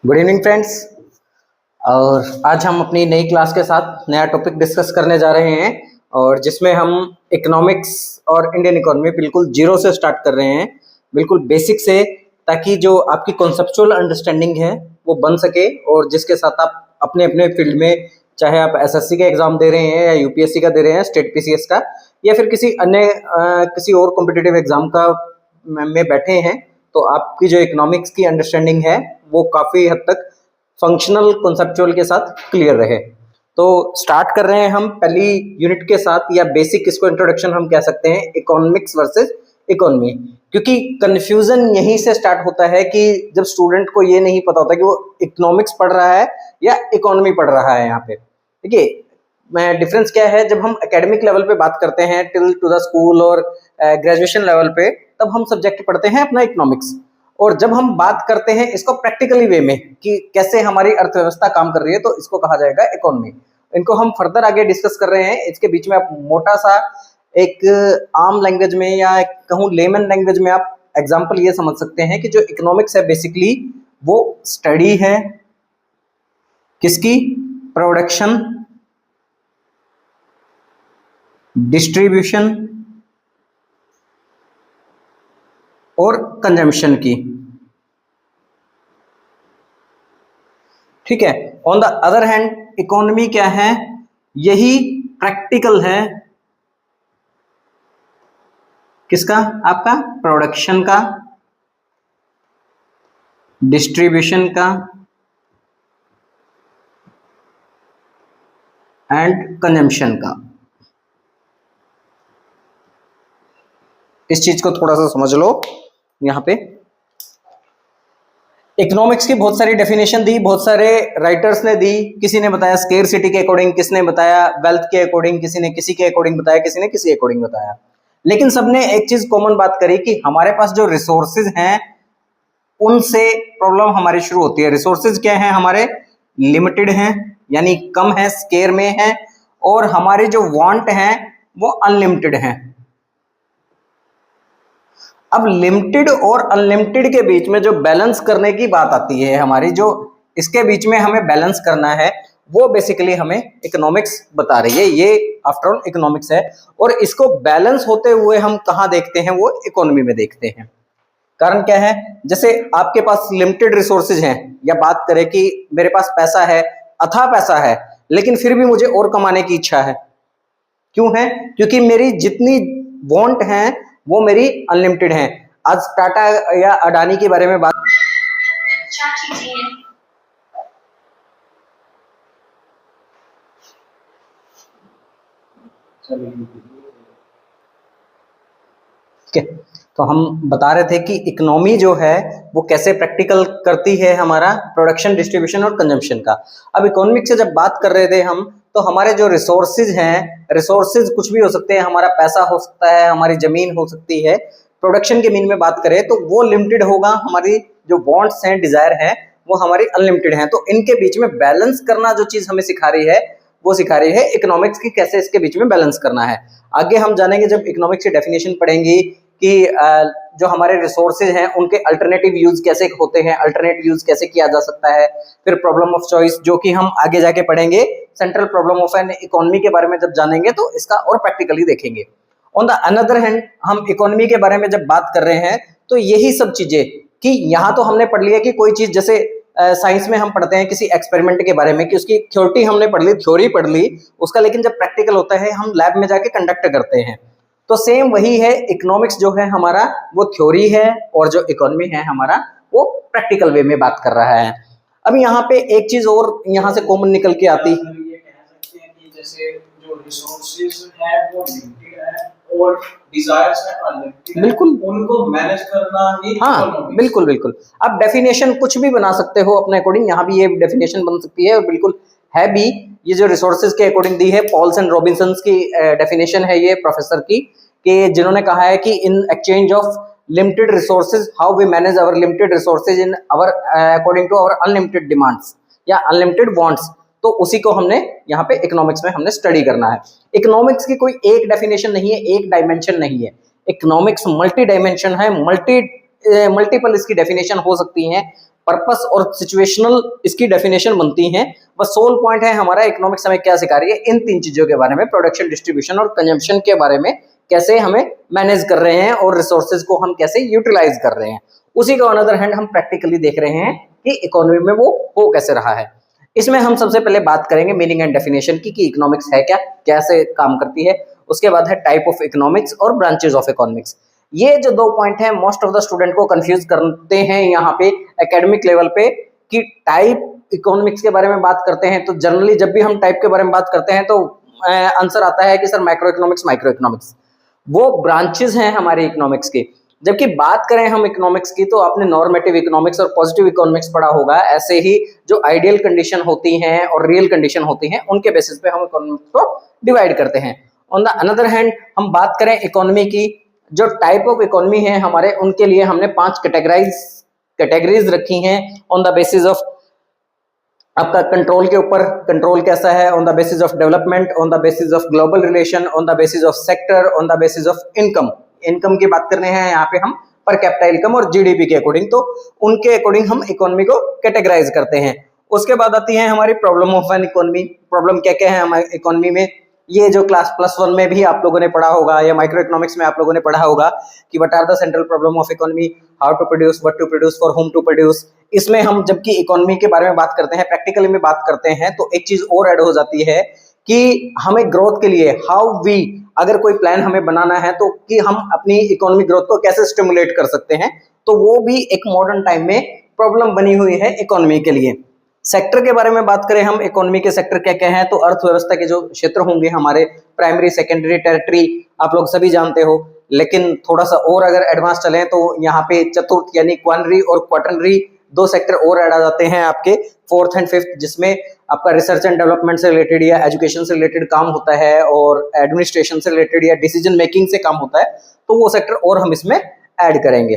Good evening friends. और आज हम अपनी नई क्लास के साथ नया टॉपिक डिस्कस करने जा रहे हैं और जिसमें हम इकोनॉमिक्स और इंडियन इकोनॉमी बिल्कुल जीरो से स्टार्ट कर रहे हैं, बिल्कुल बेसिक से, ताकि जो आपकी कॉन्सेप्चुअल अंडरस्टैंडिंग है वो बन सके और जिसके साथ आप अपने अपने फील्ड में, चाहे आप एसएससी का एग्ज़ाम दे रहे हैं या यूपीएससी का दे रहे हैं, स्टेट पीसीएस का, या फिर किसी अन्य किसी और कॉम्पिटिटिव एग्ज़ाम का में बैठे हैं, तो आपकी जो इकोनॉमिक्स की अंडरस्टैंडिंग है वो काफ़ी हद तक फंक्शनल कॉन्सेप्चुअल के साथ क्लियर रहे। तो स्टार्ट कर रहे हैं हम पहली यूनिट के साथ, या बेसिक इसको इंट्रोडक्शन हम कह सकते हैं, इकोनॉमिक्स वर्सेस इकोनॉमी। क्योंकि कन्फ्यूजन यहीं से स्टार्ट होता है कि जब स्टूडेंट को ये नहीं पता होता कि वो इकोनॉमिक्स पढ़ रहा है या इकोनॉमी पढ़ रहा है। यहाँ पे देखिए मैं डिफरेंस क्या है, जब हम एकेडमिक लेवल पे बात करते हैं टिल टू द स्कूल और ग्रेजुएशन लेवल पे, तब हम सब्जेक्ट पढ़ते हैं अपना इकोनॉमिक्स। और जब हम बात करते हैं इसको प्रैक्टिकली वे में कि कैसे हमारी अर्थव्यवस्था काम कर रही है, तो इसको कहा जाएगा इकोनॉमी। इनको हम फर्दर आगे डिस्कस कर रहे हैं। इसके बीच में आप मोटा सा एक आम लैंग्वेज में या कहूँ लेमन लैंग्वेज में आप एग्जाम्पल ये समझ सकते हैं कि जो इकोनॉमिक्स है बेसिकली वो स्टडी है किसकी, प्रोडक्शन, डिस्ट्रीब्यूशन और कंजम्पशन की। ठीक है। On the other hand economy क्या है, यही प्रैक्टिकल है किसका, आपका प्रोडक्शन का, डिस्ट्रीब्यूशन का एंड कंजम्पशन का। इस चीज को थोड़ा सा समझ लो। यहाँ पे इकोनॉमिक्स की बहुत सारी डेफिनेशन दी, बहुत सारे राइटर्स ने दी। किसी ने बताया स्केरसिटी के अकॉर्डिंग, किसी ने बताया वेल्थ के अकॉर्डिंग, किसी ने किसी के अकॉर्डिंग बताया, किसी ने किसी अकॉर्डिंग बताया। लेकिन सबने एक चीज कॉमन बात करी कि हमारे पास जो रिसोर्सेज हैं उनसे प्रॉब्लम हमारी शुरू होती है। रिसोर्सेज क्या है, हमारे लिमिटेड हैं, यानी कम है, स्केर में है, और हमारे जो वांट हैं वो अनलिमिटेड हैं। अब लिमिटेड और अनलिमिटेड के बीच में जो बैलेंस करने की बात आती है हमारी, जो इसके बीच में हमें बैलेंस करना है, वो बेसिकली हमें इकोनॉमिक्स बता रही है। ये आफ्टर ऑल इकोनॉमिक्स है, और इसको बैलेंस होते हुए हम कहाँ देखते हैं, वो इकोनॉमी में देखते हैं। कारण क्या है, जैसे आपके पास लिमिटेड रिसोर्सेज हैं, या बात करें कि मेरे पास पैसा है, अथाह पैसा है, लेकिन फिर भी मुझे और कमाने की इच्छा है। क्यों है, क्योंकि मेरी जितनी वांट है वो मेरी अनलिमिटेड है। आज टाटा या अडानी के बारे में बात, तो हम बता रहे थे कि इकोनॉमी जो है वो कैसे प्रैक्टिकल करती है हमारा प्रोडक्शन, डिस्ट्रीब्यूशन और कंजम्पशन का। अब इकोनॉमिक्स से जब बात कर रहे थे हम, तो हमारे जो रिसोर्सेज हैं, रिसोर्सेज कुछ भी हो सकते हैं, हमारा पैसा हो सकता है, हमारी जमीन हो सकती है। प्रोडक्शन के मीन में बात करें तो वो लिमिटेड होगा, हमारी जो वांट्स हैं, डिजायर हैं, वो हमारी अनलिमिटेड हैं। तो इनके बीच में बैलेंस करना जो चीज हमें सिखा रही है, वो सिखा रही है इकोनॉमिक्स की, कैसे इसके बीच में बैलेंस करना है। आगे हम जानेंगे जब इकोनॉमिक्स की डेफिनेशन पढ़ेंगे कि जो हमारे रिसोर्सेज हैं उनके अल्टरनेटिव यूज कैसे होते हैं, अल्टरनेट यूज कैसे किया जा सकता है। फिर प्रॉब्लम ऑफ चॉइस, जो कि हम आगे जाके पढ़ेंगे, central problem of an economy के बारे में जब जानेंगे तो इसका और प्रैक्टिकली देखेंगे। ऑन द अनदर हैंड हम इकोनॉमी के बारे में जब बात कर रहे हैं तो यही सब चीजें, कि यहाँ तो हमने पढ़ लिया कि कोई चीज, जैसे साइंस में हम पढ़ते हैं किसी एक्सपेरिमेंट के बारे में कि उसकी थ्योरी हमने पढ़ ली, थ्योरी पढ़ ली उसका, लेकिन जब प्रैक्टिकल होता है हम लैब में जाके कंडक्ट करते हैं। तो सेम वही है, इकोनॉमिक्स जो है हमारा वो थ्योरी है, और जो इकोनॉमी है हमारा वो प्रैक्टिकल वे में बात कर रहा है। अब यहाँ पे एक चीज और यहाँ से कॉमन निकल के आती, ये कह सकते हैं कि जैसे जो रिसोर्सेज है वो लिमिटेड है और डिजायर्स है अनलिमिटेड, बिल्कुल उनको मैनेज करना ही। हाँ बिल्कुल बिल्कुल। अब डेफिनेशन कुछ भी बना सकते हो अपने अकॉर्डिंग, यहाँ भी ये डेफिनेशन बन सकती है और बिल्कुल है भी। ये जो रिसोर्सेज के अकॉर्डिंग दी है, पॉल्स एंड रॉबिन्सन की डेफिनेशन है ये प्रोफेसर की, कि जिन्होंने कहा है कि in exchange of limited resources how we manage our limited resources in our according to our unlimited demands या अनलिमिटेड वांट्स। तो उसी को हमने यहाँ पे इकोनॉमिक्स में हमने स्टडी करना है। इकोनॉमिक्स की कोई एक डेफिनेशन नहीं है, एक डायमेंशन नहीं है। इकोनॉमिक्स मल्टी डायमेंशन है, मल्टीपल इसकी डेफिनेशन हो सकती है। पर्पस और सिचुएशनल इसकी डेफिनेशन बनती हैं। बस सोल पॉइंट है हमारा इकोनॉमिक्स हमें क्या सिखा रही है, इन 3 चीजों के बारे में, प्रोडक्शन, डिस्ट्रीब्यूशन और कंजम्पशन के बारे में, कैसे हमें मैनेज कर रहे हैं और रिसोर्सेज को हम कैसे यूटिलाइज कर रहे हैं। उसी का ऑन अदर हैंड हम प्रैक्टिकली देख रहे हैं कि इकोनॉमी में वो हो कैसे रहा है। इसमें हम सबसे पहले बात करेंगे मीनिंग एंड डेफिनेशन की, कि इकोनॉमिक्स है क्या, कैसे काम करती है। उसके बाद है टाइप ऑफ इकोनॉमिक्स और ब्रांचेस ऑफ इकोनॉमिक्स। ये जो 2 पॉइंट हैं मोस्ट ऑफ द स्टूडेंट को कंफ्यूज करते हैं यहाँ पे एकेडमिक लेवल पे, कि टाइप इकोनॉमिक्स के बारे में बात करते हैं तो जनरली जब भी हम टाइप के बारे में बात करते हैं तो आंसर आता है कि sir micro economics, micro economics वो ब्रांचेस हैं हमारे इकोनॉमिक्स के। जबकि बात करें हम इकोनॉमिक्स की तो आपने नॉर्मेटिव इकोनॉमिक्स और पॉजिटिव इकोनॉमिक्स पढ़ा होगा। ऐसे ही जो आइडियल कंडीशन होती हैं और रियल कंडीशन होती हैं उनके बेसिस पे हम इकोनॉमिक्स को डिवाइड करते हैं। ऑन द अनदर हैंड हम बात करें इकोनॉमी की, जो टाइप ऑफ इकोनॉमी है हमारे, उनके लिए हमने 5 कैटेगरीज रखी हैं ऑन द बेसिस ऑफ आपका कंट्रोल के ऊपर, कंट्रोल कैसा है, on the basis of development, on the basis of global relation, on the basis of sector, on the basis of income. Income की बात करने हैं यहाँ पे हम पर कैपिटा इनकम और जीडीपी के अकॉर्डिंग, तो उनके अकॉर्डिंग हम इकोनॉमी को कैटेगराइज करते हैं। उसके बाद आती है हमारी problem of an economy. Problem क्या क्या है हमारी इकोनॉमी में, ये जो क्लास +1 में भी आप लोगों ने पढ़ा होगा या माइक्रो इकोनॉमिक्स में आप लोगों ने पढ़ा होगा कि what are the central problem of economy, how to produce, what to produce, for whom to produce. इसमें हम जबकि इकोनॉमी के बारे में बात करते हैं, प्रैक्टिकली में बात करते हैं, तो एक चीज और ऐड हो जाती है कि हमें ग्रोथ के लिए हाउ वी, अगर कोई प्लान हमें बनाना है तो कि हम अपनी इकोनॉमिक ग्रोथ को कैसे स्टिमुलेट कर सकते हैं, तो वो भी एक मॉडर्न टाइम में प्रॉब्लम बनी हुई है इकोनॉमी के लिए। सेक्टर के बारे में बात करें हम, इकोनॉमी के सेक्टर क्या क्या हैं, तो अर्थव्यवस्था के जो क्षेत्र होंगे हमारे, प्राइमरी, सेकेंडरी, टेरिटरी, आप लोग सभी जानते हो। लेकिन थोड़ा सा और अगर एडवांस चलें तो यहाँ पे चतुर्थ यानी क्वार्नरी और क्वार्टनरी 2 सेक्टर और ऐड आ जाते हैं आपके, 4th एंड 5th, जिसमें आपका रिसर्च एंड डेवलपमेंट से रिलेटेड या एजुकेशन से रिलेटेड काम होता है और एडमिनिस्ट्रेशन से रिलेटेड या डिसीजन मेकिंग से काम होता है, तो वो सेक्टर और हम इसमें ऐड करेंगे।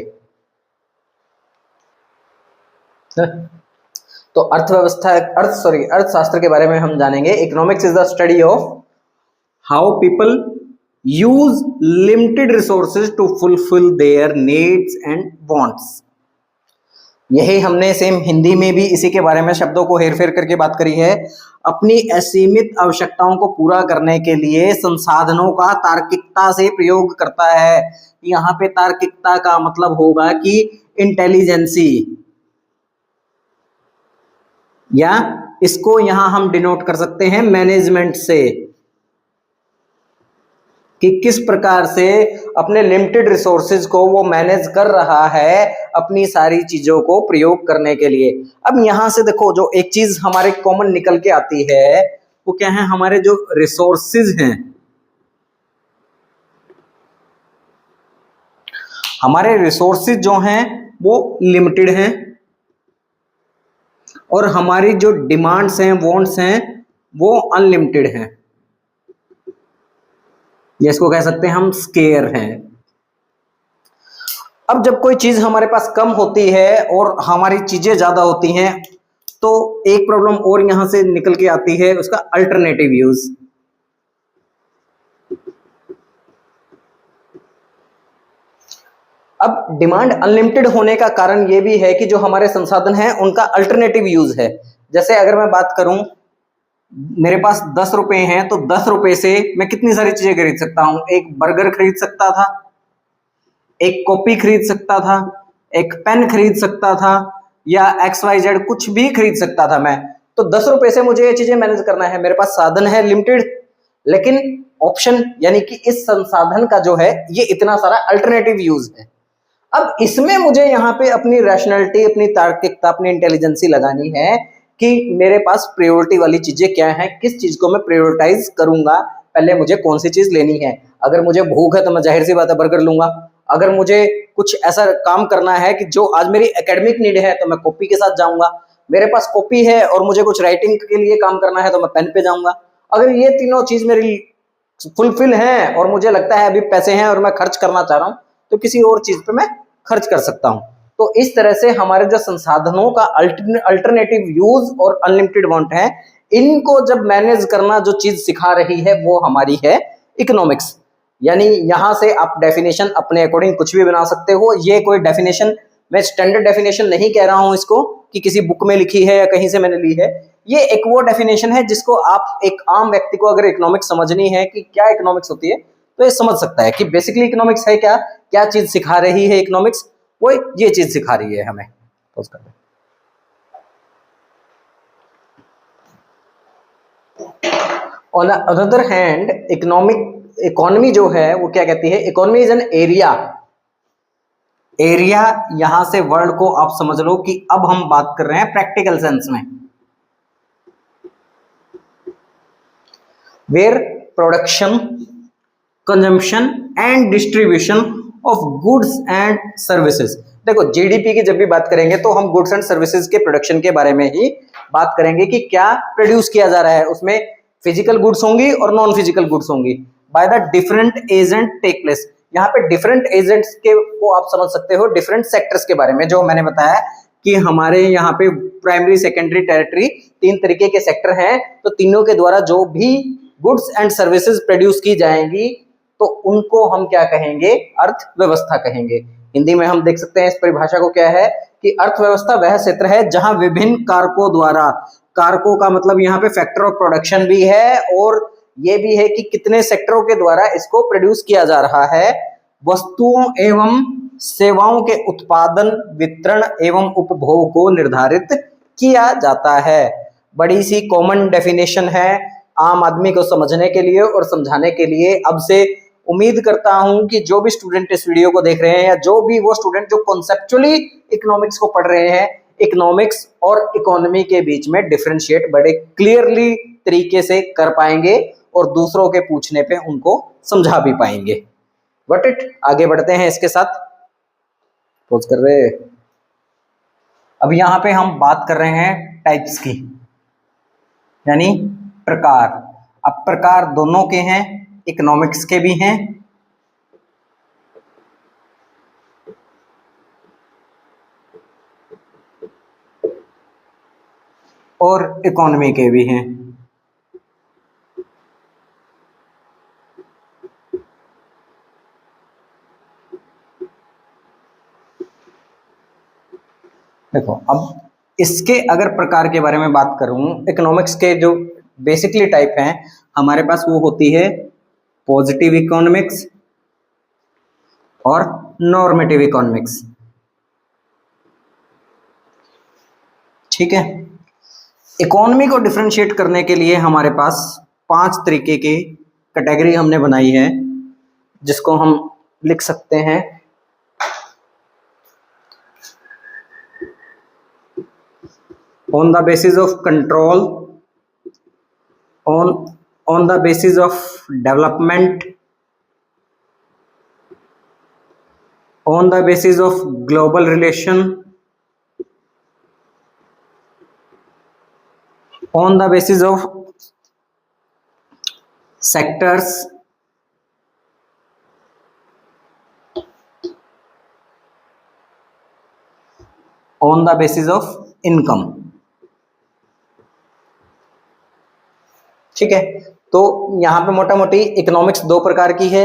तो अर्थशास्त्र के बारे में हम जानेंगे। Economics is the study of how people use limited resources to fulfil their needs and wants. यही हमने सेम हिंदी में भी इसी के बारे में शब्दों को हेरफेर करके बात करी है। अपनी असीमित आवश्यकताओं को पूरा करने के लिए संसाधनों का तार्किकता से प्रयोग करता है। यहाँ पे तार्किकता का मतलब होगा कि इंटेलिजेंसी, या इसको यहां हम डिनोट कर सकते हैं मैनेजमेंट से, कि किस प्रकार से अपने लिमिटेड रिसोर्सेज को वो मैनेज कर रहा है अपनी सारी चीजों को प्रयोग करने के लिए। अब यहां से देखो जो एक चीज हमारे कॉमन निकल के आती है वो क्या है, हमारे जो रिसोर्सेज हैं, हमारे रिसोर्सेज जो हैं वो लिमिटेड हैं और हमारी जो डिमांड्स हैं, वांट्स हैं, वो अनलिमिटेड हैं, जिसको कह सकते हैं हम स्केयर हैं। अब जब कोई चीज हमारे पास कम होती है और हमारी चीजें ज्यादा होती हैं तो एक प्रॉब्लम और यहां से निकल के आती है, उसका अल्टरनेटिव यूज। अब डिमांड अनलिमिटेड होने का कारण यह भी है कि जो हमारे संसाधन हैं उनका अल्टरनेटिव यूज है। जैसे अगर मैं बात करूं, मेरे पास 10 रुपए हैं तो 10 रुपए से मैं कितनी सारी चीजें खरीद सकता हूं। एक बर्गर खरीद सकता था, एक कॉपी खरीद सकता था, एक पेन खरीद सकता था, या XYZ कुछ भी खरीद सकता था मैं। तो 10 रुपए से मुझे ये चीजें मैनेज करना है, मेरे पास साधन है लिमिटेड, लेकिन ऑप्शन यानी कि इस संसाधन का जो है ये इतना सारा अल्टरनेटिव यूज है। अब इसमें मुझे यहाँ पे अपनी रैशनैलिटी, अपनी तार्किकता, अपनी इंटेलिजेंसी लगानी है कि मेरे पास प्रायोरिटी वाली चीजें क्या हैं, किस चीज को मैं प्रायोरिटाइज करूंगा, पहले मुझे कौन सी चीज लेनी है। अगर मुझे भूख है तो मैं जाहिर सी बात है बर्गर लूंगा। अगर मुझे कुछ ऐसा काम करना है कि जो आज मेरी एकेडमिक नीड है तो मैं कॉपी के साथ जाऊंगा। मेरे पास कॉपी है और मुझे कुछ राइटिंग के लिए काम करना है तो मैं पेन पे जाऊंगा। अगर ये तीनों चीज मेरी फुलफिल हैं और मुझे लगता है अभी पैसे हैं और मैं खर्च करना चाह रहा हूँ तो किसी और चीज पे मैं खर्च कर सकता हूँ। तो इस तरह से हमारे जो संसाधनों का अल्टरनेटिव यूज और अनलिमिटेड वांट है, इनको जब मैनेज करना जो चीज सिखा रही है वो हमारी है इकोनॉमिक्स। यानी यहां से आप डेफिनेशन अपने अकॉर्डिंग कुछ भी बना सकते हो। ये कोई डेफिनेशन मैं स्टैंडर्ड डेफिनेशन नहीं कह रहा हूं इसको कि किसी बुक में लिखी है या कहीं से मैंने ली है। ये एक वो डेफिनेशन है जिसको आप एक आम व्यक्ति को अगर इकोनॉमिक्स समझनी है कि क्या इकोनॉमिक्स होती है तो ये समझ सकता है कि बेसिकली इकोनॉमिक्स है क्या, क्या चीज सिखा रही है इकोनॉमिक्स, वो ये चीज सिखा रही है हमें। ऑन अदर हैंड इकोनॉमी जो है वो क्या कहती है, economy is an area. Area यहां से वर्ड को आप समझ लो कि अब हम बात कर रहे हैं प्रैक्टिकल सेंस में, where production, consumption and distribution of goods and services. देखो जीडीपी की जब भी बात करेंगे तो हम गुड्स एंड सर्विसेज के प्रोडक्शन के बारे में ही बात करेंगे कि क्या प्रोड्यूस किया जा रहा है, उसमें फिजिकल गुड्स होंगी और नॉन फिजिकल गुड्स होंगी, by the different agent take place. यहाँ पे डिफरेंट एजेंट्स के को आप समझ सकते हो डिफरेंट सेक्टर्स के बारे में, जो मैंने बताया कि हमारे यहाँ पे प्राइमरी सेकेंडरी टेरिटरी 3 तरीके के सेक्टर हैं, तो तीनों के द्वारा जो भी गुड्स एंड सर्विसेज प्रोड्यूस की जाएंगी तो उनको हम क्या कहेंगे, अर्थव्यवस्था कहेंगे। हिंदी में हम देख सकते हैं इस परिभाषा को क्या है कि अर्थव्यवस्था वह क्षेत्र है जहां विभिन्न कारकों द्वारा, कारकों का मतलब यहाँ पे फैक्टर ऑफ प्रोडक्शन भी है और ये भी है कि कितने सेक्टरों के द्वारा इसको प्रोड्यूस किया जा रहा है, वस्तुओं एवं सेवाओं के उत्पादन, वितरण एवं उपभोग को निर्धारित किया जाता है। बड़ी सी कॉमन डेफिनेशन है आम आदमी को समझने के लिए और समझाने के लिए। अब से उम्मीद करता हूं कि जो भी स्टूडेंट इस वीडियो को देख रहे हैं या जो भी वो स्टूडेंट जो कॉन्सेप्चुअली इकोनॉमिक्स को पढ़ रहे हैं, इकोनॉमिक्स और इकोनॉमी के बीच में डिफरेंशिएट बड़े क्लियरली तरीके से कर पाएंगे और दूसरों के पूछने पे उनको समझा भी पाएंगे। बट आगे बढ़ते हैं इसके साथ। पोज कर रहे, अब यहाँ पे हम बात कर रहे हैं टाइप्स की, यानी प्रकार। अब प्रकार दोनों के हैं, इकोनॉमिक्स के भी हैं और इकोनॉमी के भी हैं। देखो अब इसके अगर प्रकार के बारे में बात करूं, इकोनॉमिक्स के जो बेसिकली टाइप हैं हमारे पास वो होती है पॉजिटिव इकोनॉमिक्स और नॉर्मेटिव इकोनॉमिक्स। ठीक है, इकोनॉमी को डिफरेंशिएट करने के लिए हमारे पास 5 तरीके की कैटेगरी हमने बनाई है, जिसको हम लिख सकते हैं on the basis of control, on the basis of development, on the basis of global relation, on the basis of sectors, on the basis of income। ठीक है, तो यहाँ पे मोटा मोटी इकोनॉमिक्स 2 प्रकार की है।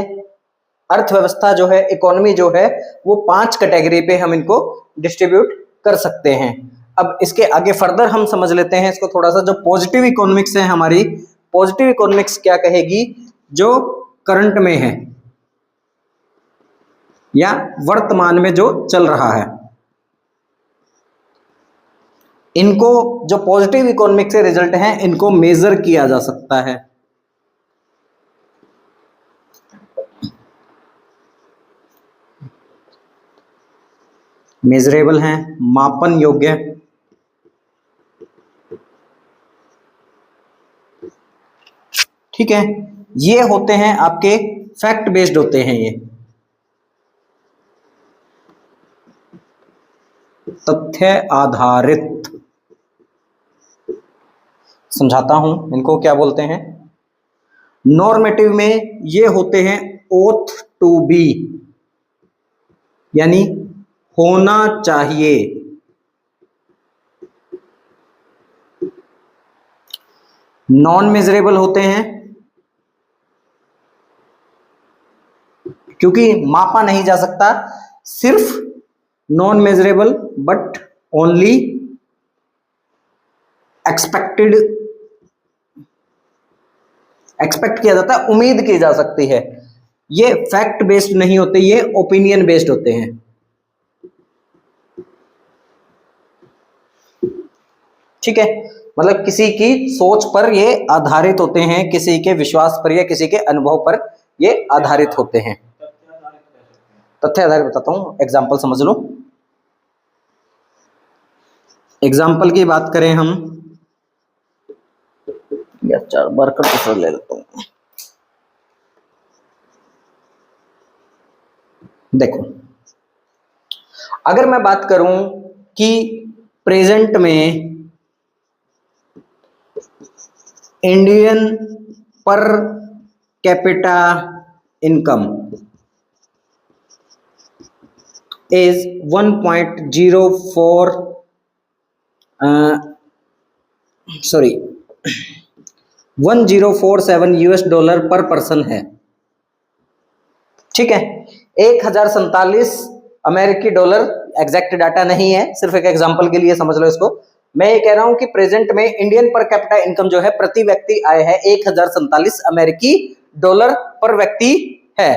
अर्थव्यवस्था जो है, इकोनॉमी जो है, वो 5 कैटेगरी पे हम इनको डिस्ट्रीब्यूट कर सकते हैं। अब इसके आगे फर्दर हम समझ लेते हैं इसको थोड़ा सा। जो पॉजिटिव इकोनॉमिक्स है हमारी, पॉजिटिव इकोनॉमिक्स क्या कहेगी, जो करंट में है या वर्तमान में जो चल रहा है, इनको जो पॉजिटिव इकोनॉमिक से रिजल्ट हैं इनको मेजर किया जा सकता है। मेजरेबल हैं, मापन योग्य। ठीक है, ये होते हैं आपके फैक्ट बेस्ड होते हैं, ये तथ्य आधारित। समझाता हूं इनको क्या बोलते हैं। नॉर्मेटिव में ये होते हैं ओथ टू बी, यानी होना चाहिए। नॉन मेजरेबल होते हैं क्योंकि मापा नहीं जा सकता, सिर्फ non measurable but only expected, expect किया जाता है, उम्मीद की जा सकती है। ये फैक्ट बेस्ड नहीं होते, ये ओपिनियन बेस्ड होते हैं। ठीक है, मतलब किसी की सोच पर ये आधारित होते हैं, किसी के विश्वास पर या किसी के अनुभव पर ये आधारित होते हैं। तथ्य आधारित बताता हूं, एग्जाम्पल समझ लो। एग्जाम्पल की बात करें हम, या 4 बार कर दूसरा ले लेता हूं। देखो, अगर मैं बात करूं कि प्रेजेंट में Indian per capita income is 1.04 $1047 पर पर्सन है। ठीक है, 1047 अमेरिकी डॉलर, एग्जैक्ट डाटा नहीं है, सिर्फ एक एग्जांपल के लिए समझ लो इसको। मैं ये कह रहा हूं कि प्रेजेंट में इंडियन पर कैपिटा इनकम जो है प्रति व्यक्ति आय है 1047 अमेरिकी डॉलर पर व्यक्ति है।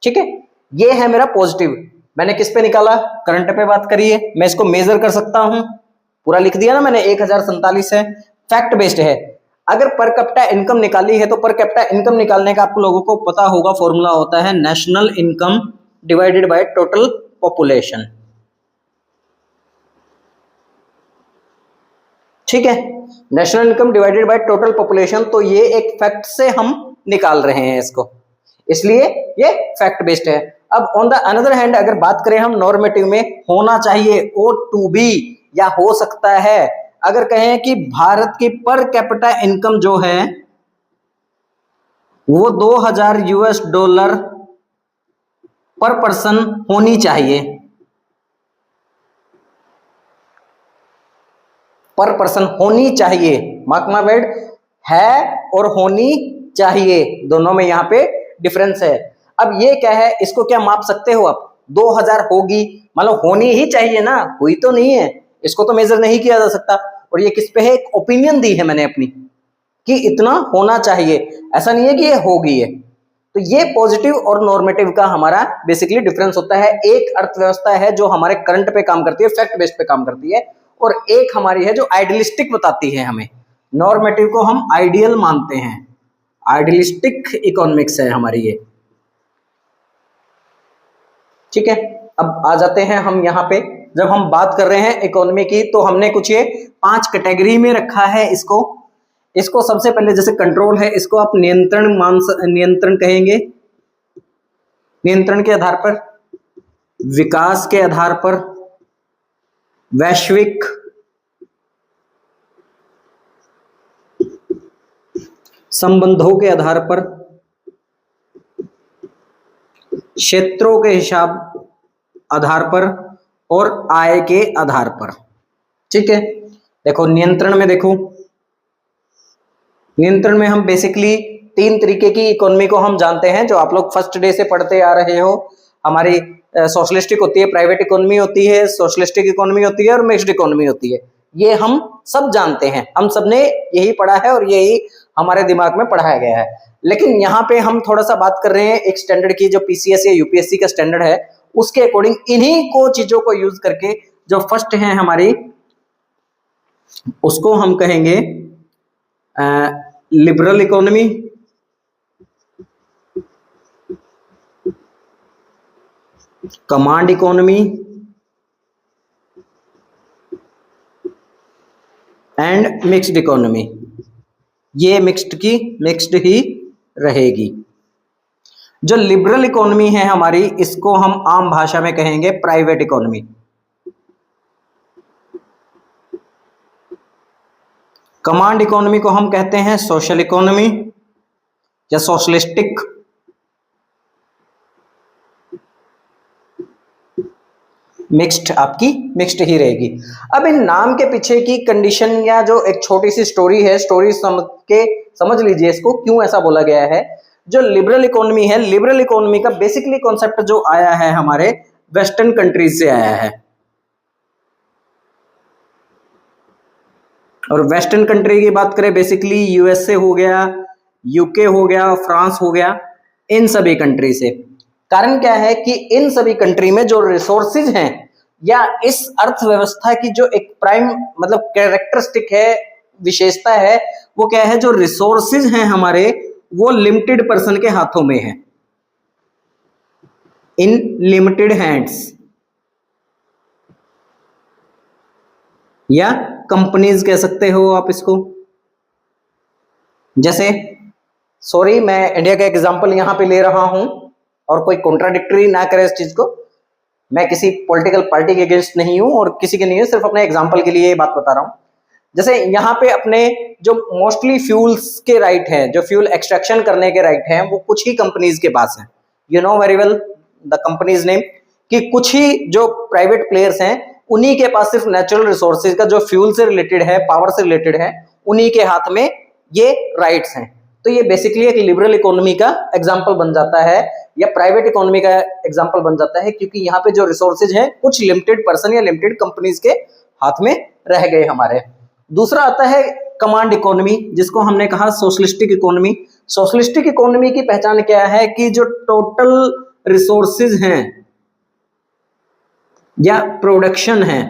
ठीक है, ये है मेरा पॉजिटिव। मैंने किस पे निकाला? करंट पे बात करिए, मैं इसको मेजर कर सकता हूं, पूरा लिख दिया ना मैंने, 1047 है, फैक्ट बेस्ड है। अगर पर कैपिटा इनकम निकाली है तो पर कैपिटा इनकम निकालने का आप लोगों को पता होगा, फॉर्मूला होता है national income divided by total population. ठीक है, national income divided by total population, तो ये एक फैक्ट से हम निकाल रहे हैं इसको, इसलिए ये फैक्ट बेस्ड है। अब ऑन द अनदर हैंड अगर बात करें हम नॉर्मेटिव में, होना चाहिए, ओ टू बी या हो सकता है, अगर कहें कि भारत की पर कैपिटा इनकम जो है वो $2000 पर पर्सन होनी चाहिए, पर पर्सन होनी चाहिए, मार्क माय वर्ड, है और होनी चाहिए, दोनों में यहां पे डिफरेंस है। अब ये क्या है, इसको क्या माप सकते हो आप? 2000 होगी, मतलब होनी ही चाहिए ना, हुई तो नहीं है, इसको तो मेजर नहीं किया जा सकता। और ये किस पे है? एक ओपिनियन दी है मैंने अपनी कि इतना होना चाहिए, ऐसा नहीं है कि ये होगी है। तो ये पॉजिटिव और नॉर्मेटिव का हमारा बेसिकली डिफरेंस होता है। एक अर्थव्यवस्था है जो हमारे करंट पे काम करती है, फैक्ट बेस्ड पे काम करती है, और एक हमारी है जो आइडियलिस्टिक बताती है हमें। नॉर्मेटिव को हम आइडियल मानते हैं, आइडियलिस्टिक इकोनॉमिक्स है हमारी ये। ठीक है, अब आ जाते हैं हम यहाँ पे, जब हम बात कर रहे हैं इकोनॉमी की तो हमने कुछ ये 5 कैटेगरी में रखा है इसको सबसे पहले जैसे कंट्रोल है, इसको आप नियंत्रण कहेंगे, नियंत्रण के आधार पर, विकास के आधार पर, वैश्विक संबंधों के आधार पर, क्षेत्रों के हिसाब आधार पर, और आय के आधार पर। ठीक है, देखो नियंत्रण में, देखो नियंत्रण में हम बेसिकली 3 तरीके की इकोनॉमी को हम जानते हैं, जो आप लोग फर्स्ट डे से पढ़ते आ रहे हो। हमारी सोशलिस्टिक होती है, प्राइवेट इकोनॉमी होती है, सोशलिस्टिक इकोनॉमी होती है, और मिक्स्ड इकोनॉमी होती है। ये हम सब जानते हैं, हम सब ने यही पढ़ा है और यही हमारे दिमाग में पढ़ाया गया है। लेकिन यहाँ पे हम थोड़ा सा बात कर रहे हैं एक स्टैंडर्ड की, जो पीसीएस या यूपीएससी का स्टैंडर्ड है, उसके अकॉर्डिंग इन्हीं को चीजों को यूज करके जो फर्स्ट है हमारी, उसको हम कहेंगे liberal economy, command economy and mixed economy. ये मिक्स्ड ही रहेगी। जो लिबरल इकोनॉमी है हमारी, इसको हम आम भाषा में कहेंगे प्राइवेट इकोनॉमी। कमांड इकोनॉमी को हम कहते हैं सोशल इकोनॉमी या सोशलिस्टिक। मिक्स्ड, आपकी मिक्स्ड ही रहेगी। अब इन नाम के पीछे की कंडीशन या जो एक छोटी सी स्टोरी है, स्टोरी समझ लीजिए इसको, क्यों ऐसा बोला गया है। जो लिबरल इकोनॉमी है, लिबरल इकोनॉमी का बेसिकली कॉन्सेप्ट जो आया है हमारे, वेस्टर्न कंट्रीज से आया है। और वेस्टर्न कंट्री की बात करें, बेसिकली यूएसए हो गया, यूके हो गया, फ्रांस हो गया, इन सभी कंट्री से। कारण क्या है कि इन सभी कंट्री में जो रिसोर्सेज हैं या इस अर्थव्यवस्था की जो एक प्राइम मतलब कैरेक्टरिस्टिक है, विशेषता है, वो क्या है, जो रिसोर्सेज हैं हमारे वो लिमिटेड पर्सन के हाथों में है, इन लिमिटेड हैंड्स, या कंपनीज कह सकते हो आप इसको। जैसे सॉरी मैं इंडिया का एग्जांपल यहां पे ले रहा हूं और कोई कॉन्ट्राडिक्टरी ना करे इस चीज को, मैं किसी पॉलिटिकल पार्टी के अगेंस्ट नहीं हूं और किसी के नहीं हूं, सिर्फ अपने एग्जांपल के लिए ये बात बता रहा हूं। जैसे यहाँ पे अपने जो मोस्टली फ्यूल्स के राइट हैं, जो फ्यूल एक्सट्रैक्शन करने के राइट हैं, वो कुछ ही कंपनीज के पास हैं। You know very well the companies name, कि कुछ ही जो प्राइवेट प्लेयर्स हैं उन्हीं के पास सिर्फ नेचुरल रिसोर्सेज का जो फ्यूल से रिलेटेड है, पावर से रिलेटेड है, उन्हीं के हाथ में ये राइट्स हैं। तो ये बेसिकली एक लिबरल इकोनॉमी का एग्जांपल बन जाता है या प्राइवेट इकोनॉमी का एग्जांपल बन जाता है, क्योंकि यहाँ पे जो रिसोर्सेज हैं कुछ लिमिटेड पर्सन या लिमिटेड कंपनीज के हाथ में रह गए हमारे। दूसरा आता है कमांड इकोनॉमी, जिसको हमने कहा सोशलिस्टिक इकोनॉमी। सोशलिस्टिक इकोनॉमी की पहचान क्या है कि जो टोटल रिसोर्सेज हैं या प्रोडक्शन है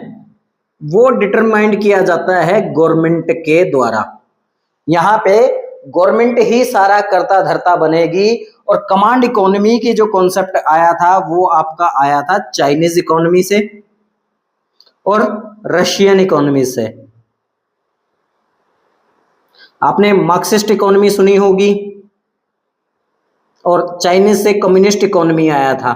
वो डिटरमाइंड किया जाता है गवर्नमेंट के द्वारा। यहाँ पे गवर्नमेंट ही सारा करता धरता बनेगी। और कमांड इकोनॉमी की जो कॉन्सेप्ट आया था वो आपका आया था चाइनीज इकोनॉमी से और रशियन इकोनॉमी से। आपने मार्क्सिस्ट इकोनॉमी सुनी होगी और चाइनीज से कम्युनिस्ट इकोनॉमी आया था।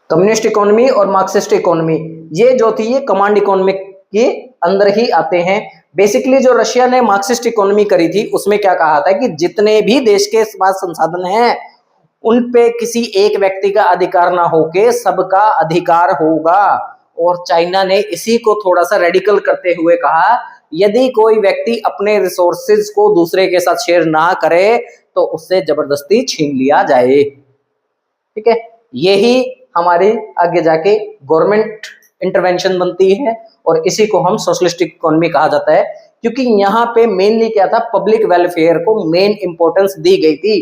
कम्युनिस्ट इकोनॉमी और मार्क्सिस्ट इकोनॉमी ये जो थी ये कमांड इकोनॉमी के अंदर ही आते हैं। बेसिकली जो रशिया ने मार्क्सिस्ट इकोनॉमी करी थी उसमें क्या कहा था कि जितने भी देश के पास संसाधन हैं उन पे किसी एक व्यक्ति का अधिकार ना होके सबका अधिकार होगा। और चाइना ने इसी को थोड़ा सा रेडिकल करते हुए कहा यदि कोई व्यक्ति अपने रिसोर्सेज को दूसरे के साथ शेयर ना करे तो उससे जबरदस्ती छीन लिया जाए। ठीक है, यही हमारी आगे जाके गवर्नमेंट इंटरवेंशन बनती है और इसी को हम सोशलिस्टिक इकोनॉमी कहा जाता है, क्योंकि यहाँ पे मेनली क्या था, पब्लिक वेलफेयर को मेन इंपॉर्टेंस दी गई थी।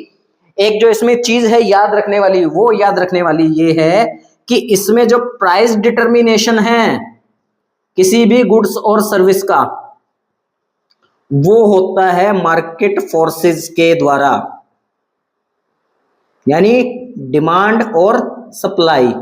एक जो इसमें चीज है याद रखने वाली, वो याद रखने वाली ये है कि इसमें जो प्राइस डिटर्मिनेशन है किसी भी गुड्स और सर्विस का वो होता है मार्केट फोर्सेस के द्वारा, यानी डिमांड और सप्लाई।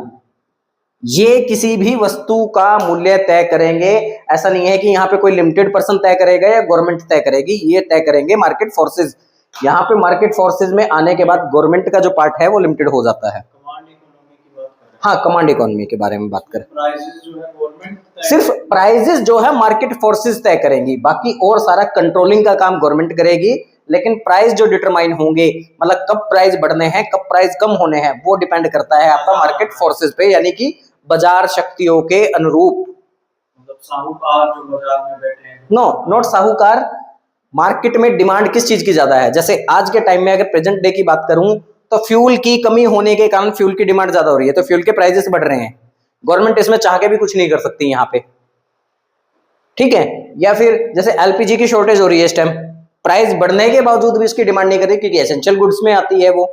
ये किसी भी वस्तु का मूल्य तय करेंगे। ऐसा नहीं है कि यहाँ पे कोई लिमिटेड पर्सन तय करेगा या गवर्नमेंट तय करेगी, ये तय करेंगे मार्केट फोर्सेस। यहाँ पे मार्केट फोर्सेस में आने के बाद गवर्नमेंट का जो पार्ट है वो लिमिटेड हो जाता है। कमांड इकोनॉमी की बात करें, हाँ कमांड इकोनॉमी के बारे में बात करें, प्राइसेस जो है गवर्नमेंट सिर्फ प्राइजेस जो है मार्केट फोर्सेस तय करेंगी, बाकी और सारा कंट्रोलिंग का काम गवर्नमेंट करेगी। लेकिन प्राइस जो डिटरमाइन होंगे, मतलब कब प्राइस बढ़ने हैं कब प्राइस कम होने हैं, वो डिपेंड करता है आपका मार्केट फोर्सेस पे, यानी कि बाजार शक्तियों के अनुरूप। मतलब साहूकार जो बाजार में बैठे हैं, नो नॉट साहूकार, मार्केट में डिमांड किस चीज की ज्यादा है। जैसे आज के टाइम में अगर प्रेजेंट डे की बात करूं तो फ्यूल की कमी होने के कारण फ्यूल की डिमांड ज्यादा हो रही है, तो फ्यूल के प्राइसेस बढ़ रहे हैं। गवर्नमेंट इसमें चाह के भी कुछ नहीं कर सकती यहाँ पे, ठीक है। या फिर जैसे एलपीजी की शॉर्टेज हो रही है इस टाइम, प्राइस बढ़ने के बावजूद भी इसकी डिमांड नहीं कर रही क्योंकि एसेंशियल गुड्स में आती है वो।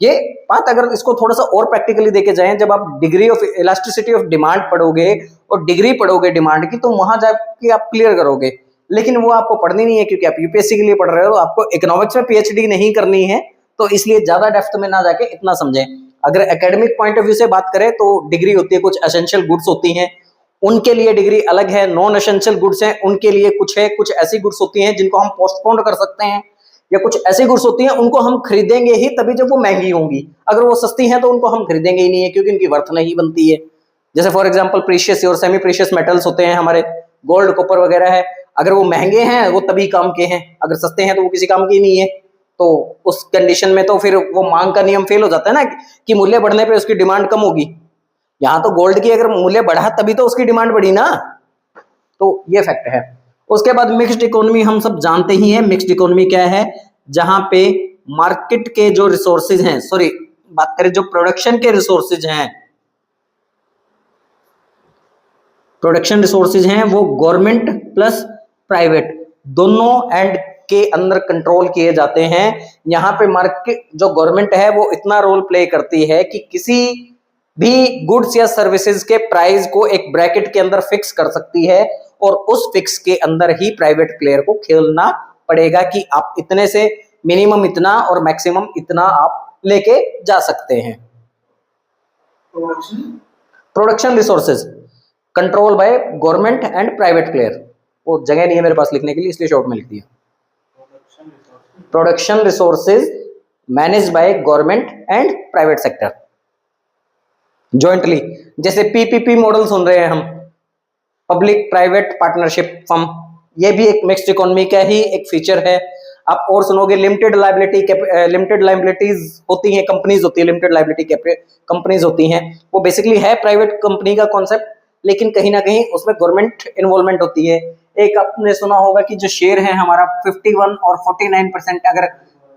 ये बात अगर इसको थोड़ा सा और प्रैक्टिकली देखे जाएं, जब आप degree of elasticity of demand पढ़ोगे और डिग्री पढ़ोगे डिमांड की, तो वहां जाके आप क्लियर करोगे। लेकिन वो आपको पढ़नी नहीं है क्योंकि आप यूपीएससी के लिए पढ़ रहे हो, आपको इकोनॉमिक्स में पीएचडी नहीं करनी है, तो इसलिए ज्यादा डेप्थ में ना जाके इतना समझें। अगर एकेडमिक पॉइंट ऑफ व्यू से बात करें तो डिग्री होती है, कुछ एसेंशियल गुड्स होती हैं उनके लिए डिग्री अलग है, नॉन एसेंशियल गुड्स हैं उनके लिए कुछ है, कुछ ऐसी गुड्स होती हैं जिनको हम पोस्टपोन कर सकते हैं, या कुछ ऐसी गुड्स होती हैं उनको हम खरीदेंगे ही तभी जब वो महंगी होंगी। अगर वो सस्ती हैं तो उनको हम खरीदेंगे ही नहीं है क्योंकि उनकी वर्थ नहीं बनती है। जैसे फॉर एग्जांपल प्रीशियस और सेमी प्रीशियस मेटल्स होते हैं हमारे, गोल्ड कॉपर वगैरह है, अगर वो महंगे हैं वो तभी काम के हैं, अगर सस्ते हैं तो वो किसी काम की नहीं है। तो उस कंडीशन में तो फिर वो मांग का नियम फेल हो जाता है ना, कि मूल्य बढ़ने पे उसकी डिमांड कम होगी। यहाँ तो गोल्ड की अगर मूल्य बढ़ा तभी तो उसकी डिमांड बढ़ी ना, तो ये फैक्ट है। उसके बाद मिक्स्ड इकोनॉमी हम सब जानते ही हैं। मिक्स्ड इकोनॉमी क्या है, जहां पे मार्केट के जो रिसोर्सेज हैं, सॉरी बात करें जो प्रोडक्शन के रिसोर्सेज हैं, प्रोडक्शन रिसोर्सेज हैं वो गवर्नमेंट प्लस प्राइवेट दोनों एंड के अंदर कंट्रोल किए जाते हैं। यहाँ पे मार्केट जो गवर्नमेंट है वो इतना रोल प्ले करती है कि किसी भी गुड्स या सर्विसेज के प्राइस को एक ब्रैकेट के अंदर फिक्स कर सकती है और उस फिक्स के अंदर ही प्राइवेट प्लेयर को खेलना पड़ेगा कि आप इतने से मिनिमम इतना और मैक्सिमम इतना आप लेके जा सकते हैं। Production resources control by government and private player, वो जगह नहीं है मेरे पास लिखने के लिए इसलिए शॉर्ट में लिख दिया। Production resources manage by government and private sector jointly, जैसे पीपीपी मॉडल सुन रहे हैं हम, पब्लिक प्राइवेट पार्टनरशिप फर्म, ये भी एक मिक्स्ड इकोनॉमी का ही एक फीचर है। आप और सुनोगे लिमिटेड लायबिलिटीज होती हैं, कंपनीज होती है, लिमिटेड लायबिलिटी कंपनीज होती हैं, वो बेसिकली है प्राइवेट कंपनी का कॉन्सेप्ट, लेकिन कहीं ना कहीं उसमें गवर्नमेंट इन्वॉल्वमेंट होती है। एक आपने सुना होगा कि जो शेयर है हमारा 51 और 49%, अगर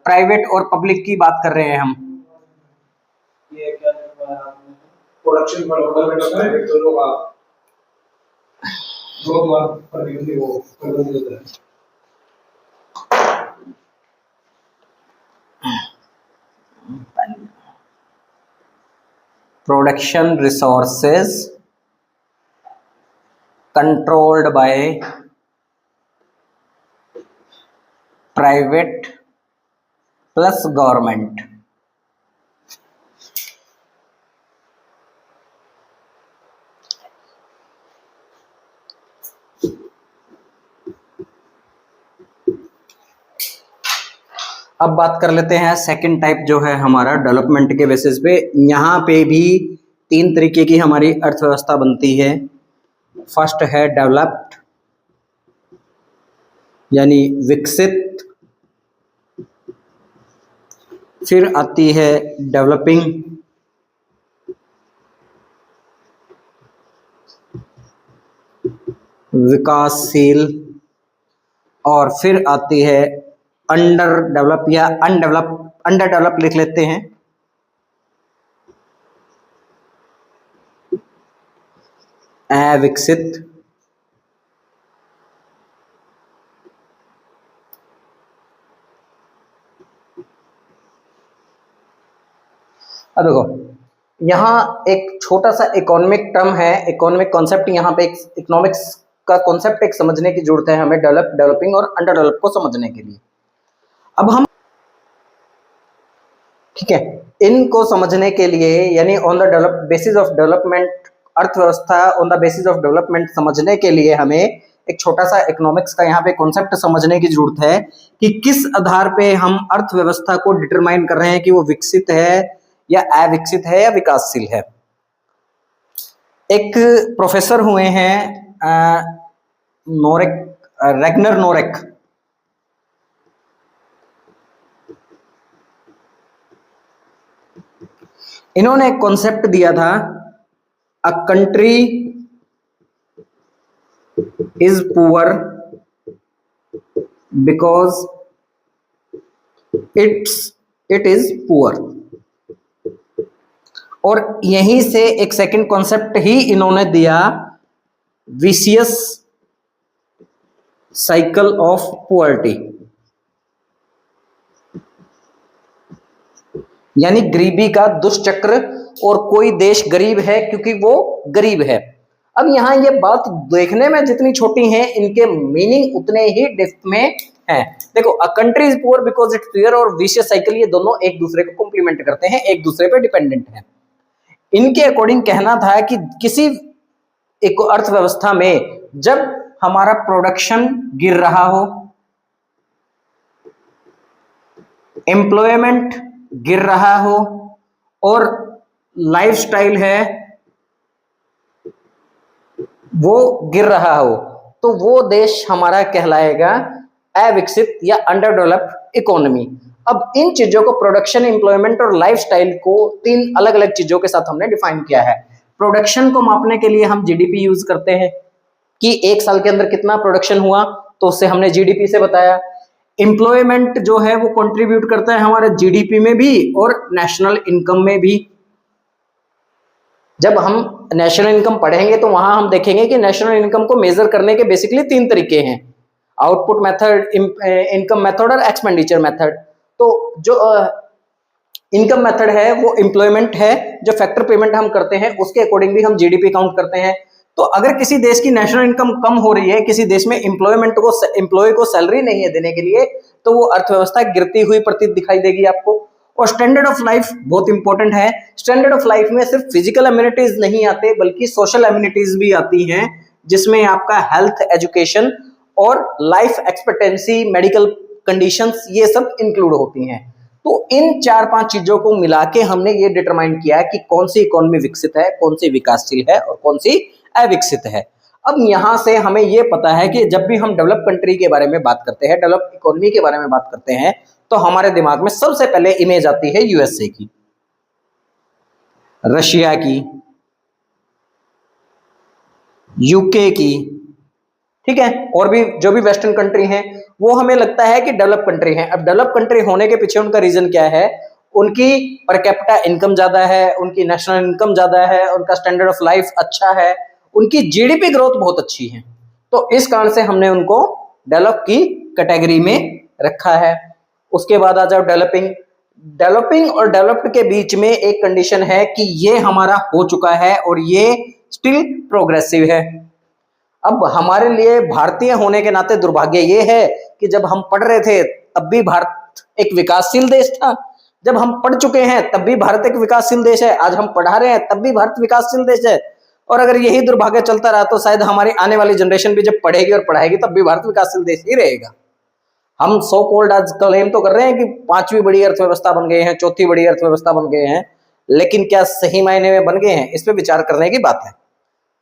प्राइवेट और पब्लिक की बात कर रहे हैं हम, ये क्या प्रोडक्शन पर गवर्नमेंट और प्राइवेट दोनों का दो द्वार पर भी वो प्रबंधित होता है। Production resources controlled by private plus government. अब बात कर लेते हैं सेकंड टाइप जो है हमारा डेवलपमेंट के बेसिस पे। यहाँ पे भी तीन तरीके की हमारी अर्थव्यवस्था बनती है। फर्स्ट है डेवलप्ड यानी विकसित, फिर आती है डेवलपिंग, विकासशील, और फिर आती है अंडर डेवलप या अंडर डेवलप लिख लेते हैं। अविकसित, अब देखो यहाँ एक छोटा सा इकोनॉमिक टर्म है, इकोनॉमिक कॉन्सेप्ट, यहाँ पे इकोनॉमिक्स का कॉन्सेप्ट एक समझने की जरूरत है हमें डेवलपिंग और अंडर डेवलप को समझने के लिए। अब हम ठीक है, इनको समझने के लिए यानी on the develop basis of development, अर्थव्यवस्था on the basis of development समझने के लिए हमें एक छोटा सा इकोनॉमिक्स का यहाँ पे कॉन्सेप्ट समझने की जरूरत है कि किस आधार पे हम अर्थव्यवस्था को डिटरमाइन कर रहे हैं कि वो विकसित है या अविकसित है या विकासशील है। एक प्रोफेसर हुए हैं रैग्नर नोरेक, इन्होंने एक कॉन्सेप्ट दिया था, a country is poor because it is poor. और यहीं से एक सेकंड कॉन्सेप्ट ही इन्होंने दिया, विशियस साइकिल ऑफ पुअर्टी, यानी गरीबी का दुष्चक्र, और कोई देश गरीब है क्योंकि वो गरीब है। अब यहाँ ये बात देखने में जितनी छोटी है, इनके मीनिंग उतने ही डेप्थ में है। देखो, a country is poor because it's poor और विशियस साइकिल, ये दोनों एक दूसरे को कॉम्प्लीमेंट करते हैं, एक दूसरे पे डिपेंडेंट है। इनके अकॉर्डिंग कहना था कि किसी एक अर्थव्यवस्था में जब हमारा प्रोडक्शन गिर रहा हो, एम्प्लॉयमेंट गिर रहा हो और लाइफस्टाइल है वो गिर रहा हो, तो वो देश हमारा कहलाएगा अविकसित या अंडर डेवलप्ड इकोनॉमी। अब इन चीजों को, प्रोडक्शन, एम्प्लॉयमेंट और लाइफस्टाइल को, तीन अलग अलग चीजों के साथ हमने डिफाइन किया है। प्रोडक्शन को मापने के लिए हम जीडीपी यूज करते हैं कि एक साल के अंदर कितना प्रोडक्शन हुआ, तो उससे हमने जीडीपी से बताया। एम्प्लॉयमेंट जो है वो कंट्रीब्यूट करता है हमारे जीडीपी में भी और नेशनल इनकम में भी। जब हम नेशनल इनकम पढ़ेंगे तो वहां हम देखेंगे कि नेशनल इनकम को मेजर करने के बेसिकली 3 तरीके हैं, आउटपुट मेथड, इनकम मेथड और एक्सपेंडिचर मेथड। तो जो इनकम मेथड है वो एम्प्लॉयमेंट है, जो फैक्टर पेमेंट हम करते हैं उसके अकॉर्डिंग भी हम जीडीपी काउंट करते हैं। तो अगर किसी देश की नेशनल इनकम कम हो रही है, किसी देश में एम्प्लॉय को सैलरी नहीं है देने के लिए, तो वो अर्थव्यवस्था गिरती हुई प्रतीत दिखाई देगी आपको। और स्टैंडर्ड ऑफ लाइफ बहुत इंपॉर्टेंट है। स्टैंडर्ड ऑफ लाइफ में सिर्फ फिजिकल अम्यूनिटीज नहीं आते बल्कि सोशल अम्यूनिटीज भी आती हैं, जिसमें आपका हेल्थ, एजुकेशन और लाइफ एक्सपेक्टेंसी, मेडिकल कंडीशंस, ये सब इंक्लूड होती हैं। तो इन 4-5 चीजों को मिला के हमने ये डिटरमाइन किया कि कौन सी इकोनॉमी विकसित है, कौन सी विकासशील है और कौन सी अविकसित है। अब यहां से हमें ये पता है कि जब भी हम डेवलप कंट्री के बारे में बात करते हैं, डेवलप इकोनॉमी के बारे में बात करते हैं, तो हमारे दिमाग में सबसे पहले इमेज आती है यूएसए की, रशिया की, यूके की, ठीक है, और भी जो भी वेस्टर्न कंट्री हैं वो हमें लगता है कि डेवलप कंट्री हैं। अब डेवलप कंट्री होने के पीछे उनका रीजन क्या है? उनकी पर कैपिटा इनकम ज्यादा है, उनकी नेशनल इनकम ज्यादा है, उनका स्टैंडर्ड ऑफ लाइफ अच्छा है, उनकी जीडीपी ग्रोथ बहुत अच्छी है। तो इस कारण से हमने उनको डेवलप की कैटेगरी में रखा है। उसके बाद आ जाओ डेवलपिंग और डेवलप्ड के बीच में एक कंडीशन है कि ये हमारा हो चुका है और ये स्टिल प्रोग्रेसिव है। अब हमारे लिए भारतीय होने के नाते दुर्भाग्य ये है कि जब हम पढ़ रहे थे तब भी भारत एक विकासशील देश था, जब हम पढ़ चुके हैं तब भी भारत एक विकासशील देश है, आज हम पढ़ा रहे हैं तब भी भारत विकासशील देश है। और अगर यही दुर्भाग्य चलता रहा तो शायद हमारी आने वाली जनरेशन भी जब पढ़ेगी और पढ़ाएगी तब भी भारत विकासशील देश ही रहेगा। हम सो कॉल्ड आज क्लेम तो कर रहे हैं कि 5वीं बड़ी अर्थव्यवस्था बन गए हैं, 4थी बड़ी अर्थव्यवस्था बन गए हैं, लेकिन क्या सही मायने में बन गए हैं? इस पे विचार करने की बात है।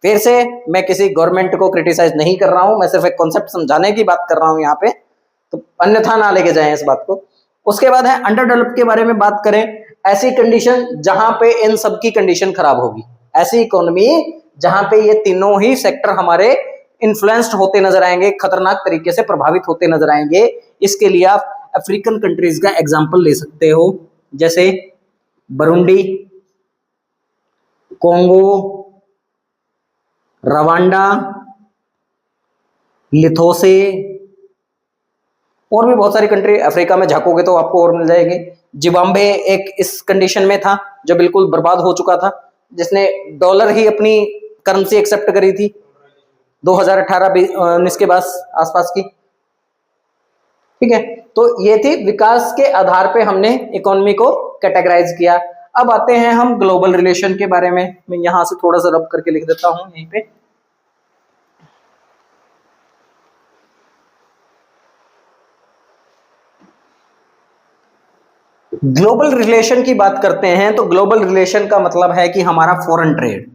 फिर से मैं किसी गवर्नमेंट को क्रिटिसाइज नहीं कर रहा हूं, मैं सिर्फ एक कॉन्सेप्ट समझाने की बात कर रहा हूं यहाँ पे, तो अन्यथा ना लेके जाएं इस बात को। उसके बाद है अंडर डेवलप के बारे में बात करें, ऐसी कंडीशन जहां पे इन सब की कंडीशन खराब होगी, ऐसी इकोनॉमी जहां पे ये तीनों ही सेक्टर हमारे इन्फ्लुएंस्ड होते नजर आएंगे, खतरनाक तरीके से प्रभावित होते नजर आएंगे। इसके लिए आप अफ्रीकन कंट्रीज का एग्जांपल ले सकते हो, जैसे बुरुंडी, कोंगो, रवांडा, लिथोसे, और भी बहुत सारी कंट्री अफ्रीका में झांकोगे तो आपको और मिल जाएंगे। जिम्बाब्वे एक इस कंडीशन में था जो बिल्कुल बर्बाद हो चुका था, जिसने डॉलर ही अपनी करेंसी एक्सेप्ट करी थी 2018-19 के बाद आसपास की, ठीक है। तो ये थी विकास के आधार पे हमने इकोनॉमी को कैटेगराइज किया। अब आते हैं हम ग्लोबल रिलेशन के बारे में। मैं यहां से थोड़ा सा रब करके लिख देता हूं यहीं पे। ग्लोबल रिलेशन की बात करते हैं तो ग्लोबल रिलेशन का मतलब है कि हमारा फॉरेन ट्रेड,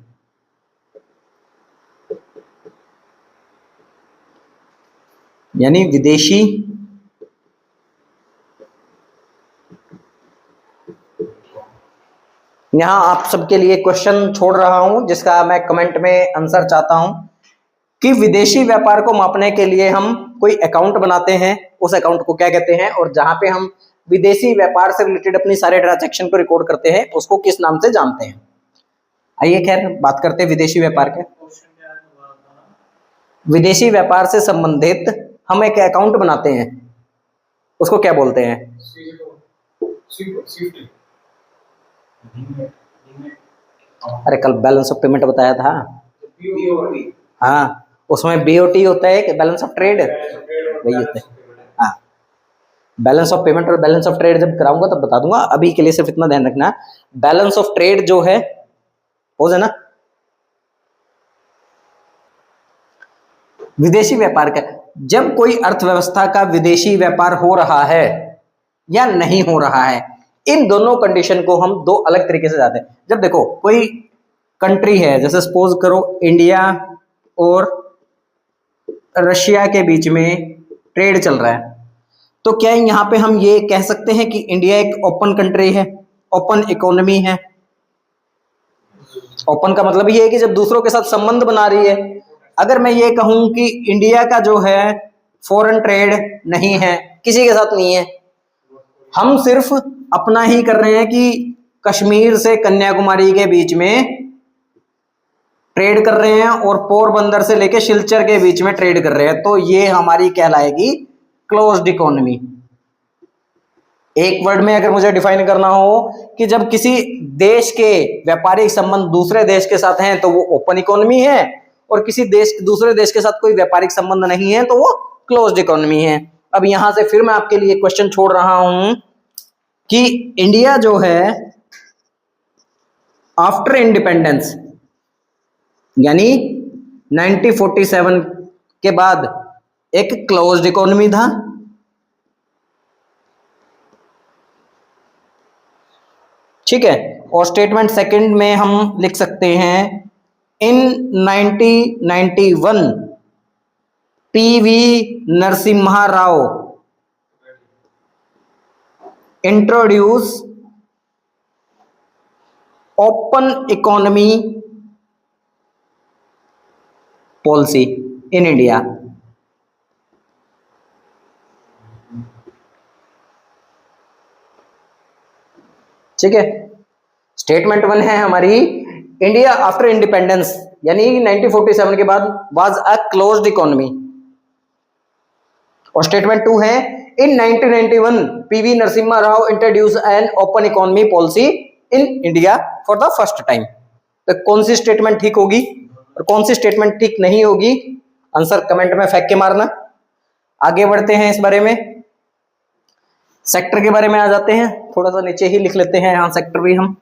यानी विदेशी यहां आप सबके लिए क्वेश्चन छोड़ रहा हूं जिसका मैं कमेंट में आंसर चाहता हूं कि विदेशी व्यापार को मापने के लिए हम कोई अकाउंट बनाते हैं, उस अकाउंट को क्या कहते हैं, और जहां पे हम विदेशी व्यापार से रिलेटेड अपनी सारे ट्रांजैक्शन को रिकॉर्ड करते हैं उसको किस नाम से जानते हैं। आइए खैर बात करते हैं विदेशी व्यापार के। विदेशी व्यापार से संबंधित हम एक अकाउंट बनाते हैं, उसको क्या बोलते हैं? अरे कल बैलेंस ऑफ पेमेंट बताया था। हाँ, उसमें बीओटी होता है कि बैलेंस ऑफ ट्रेड, वही होता है। हाँ, बैलेंस ऑफ पेमेंट और बैलेंस ऑफ ट्रेड जब कराऊंगा तब बता दूंगा, अभी के लिए सिर्फ इतना ध्यान रखना। बैलेंस ऑफ ट्रेड जो है हो जाए ना, विदेशी व्यापार का, जब कोई अर्थव्यवस्था का विदेशी व्यापार हो रहा है या नहीं हो रहा है, इन दोनों कंडीशन को हम दो अलग तरीके से जाते हैं। जब देखो कोई कंट्री है, जैसे सपोज करो इंडिया और रशिया के बीच में ट्रेड चल रहा है, तो क्या यहाँ पे हम ये कह सकते हैं कि इंडिया एक ओपन कंट्री है, ओपन इकोनॉमी है? ओपन का मतलब ये है कि जब दूसरों के साथ संबंध बना रही है। अगर मैं ये कहूं कि इंडिया का जो है फॉरेन ट्रेड नहीं है, किसी के साथ नहीं है। हम सिर्फ अपना ही कर रहे हैं कि कश्मीर से कन्याकुमारी के बीच में ट्रेड कर रहे हैं और पोरबंदर से लेके सिलचर के बीच में ट्रेड कर रहे हैं, तो ये हमारी कहलाएगी क्लोज्ड इकोनॉमी। एक वर्ड में अगर मुझे डिफाइन करना हो कि जब किसी देश के व्यापारिक संबंध दूसरे देश के साथ हैं तो वो ओपन इकोनॉमी है, और किसी दूसरे देश के साथ कोई व्यापारिक संबंध नहीं है तो वो क्लोज्ड इकोनॉमी है। अब यहां से फिर मैं आपके लिए क्वेश्चन छोड़ रहा हूं कि इंडिया जो है आफ्टर इंडिपेंडेंस यानी 1947 के बाद एक क्लोज्ड इकोनॉमी था। ठीक है, और स्टेटमेंट सेकंड में हम लिख सकते हैं इन 1991 PV Narasimha Rao introduce open economy policy in India. ठीक है, स्टेटमेंट 1 है हमारी इंडिया आफ्टर इंडिपेंडेंस यानी 1947 के बाद वाज अ क्लोज्ड इकोनॉमी, और स्टेटमेंट 2 है इन 1991 PV Narasimha Rao introduce an open economy policy in India for the first time. तो कौन सी स्टेटमेंट ठीक होगी और कौन सी स्टेटमेंट ठीक नहीं होगी, आंसर कमेंट में फेंक के मारना। आगे बढ़ते हैं, इस बारे में सेक्टर के बारे में आ जाते हैं, थोड़ा सा नीचे ही लिख लेते हैं यहां सेक्टर भी हम।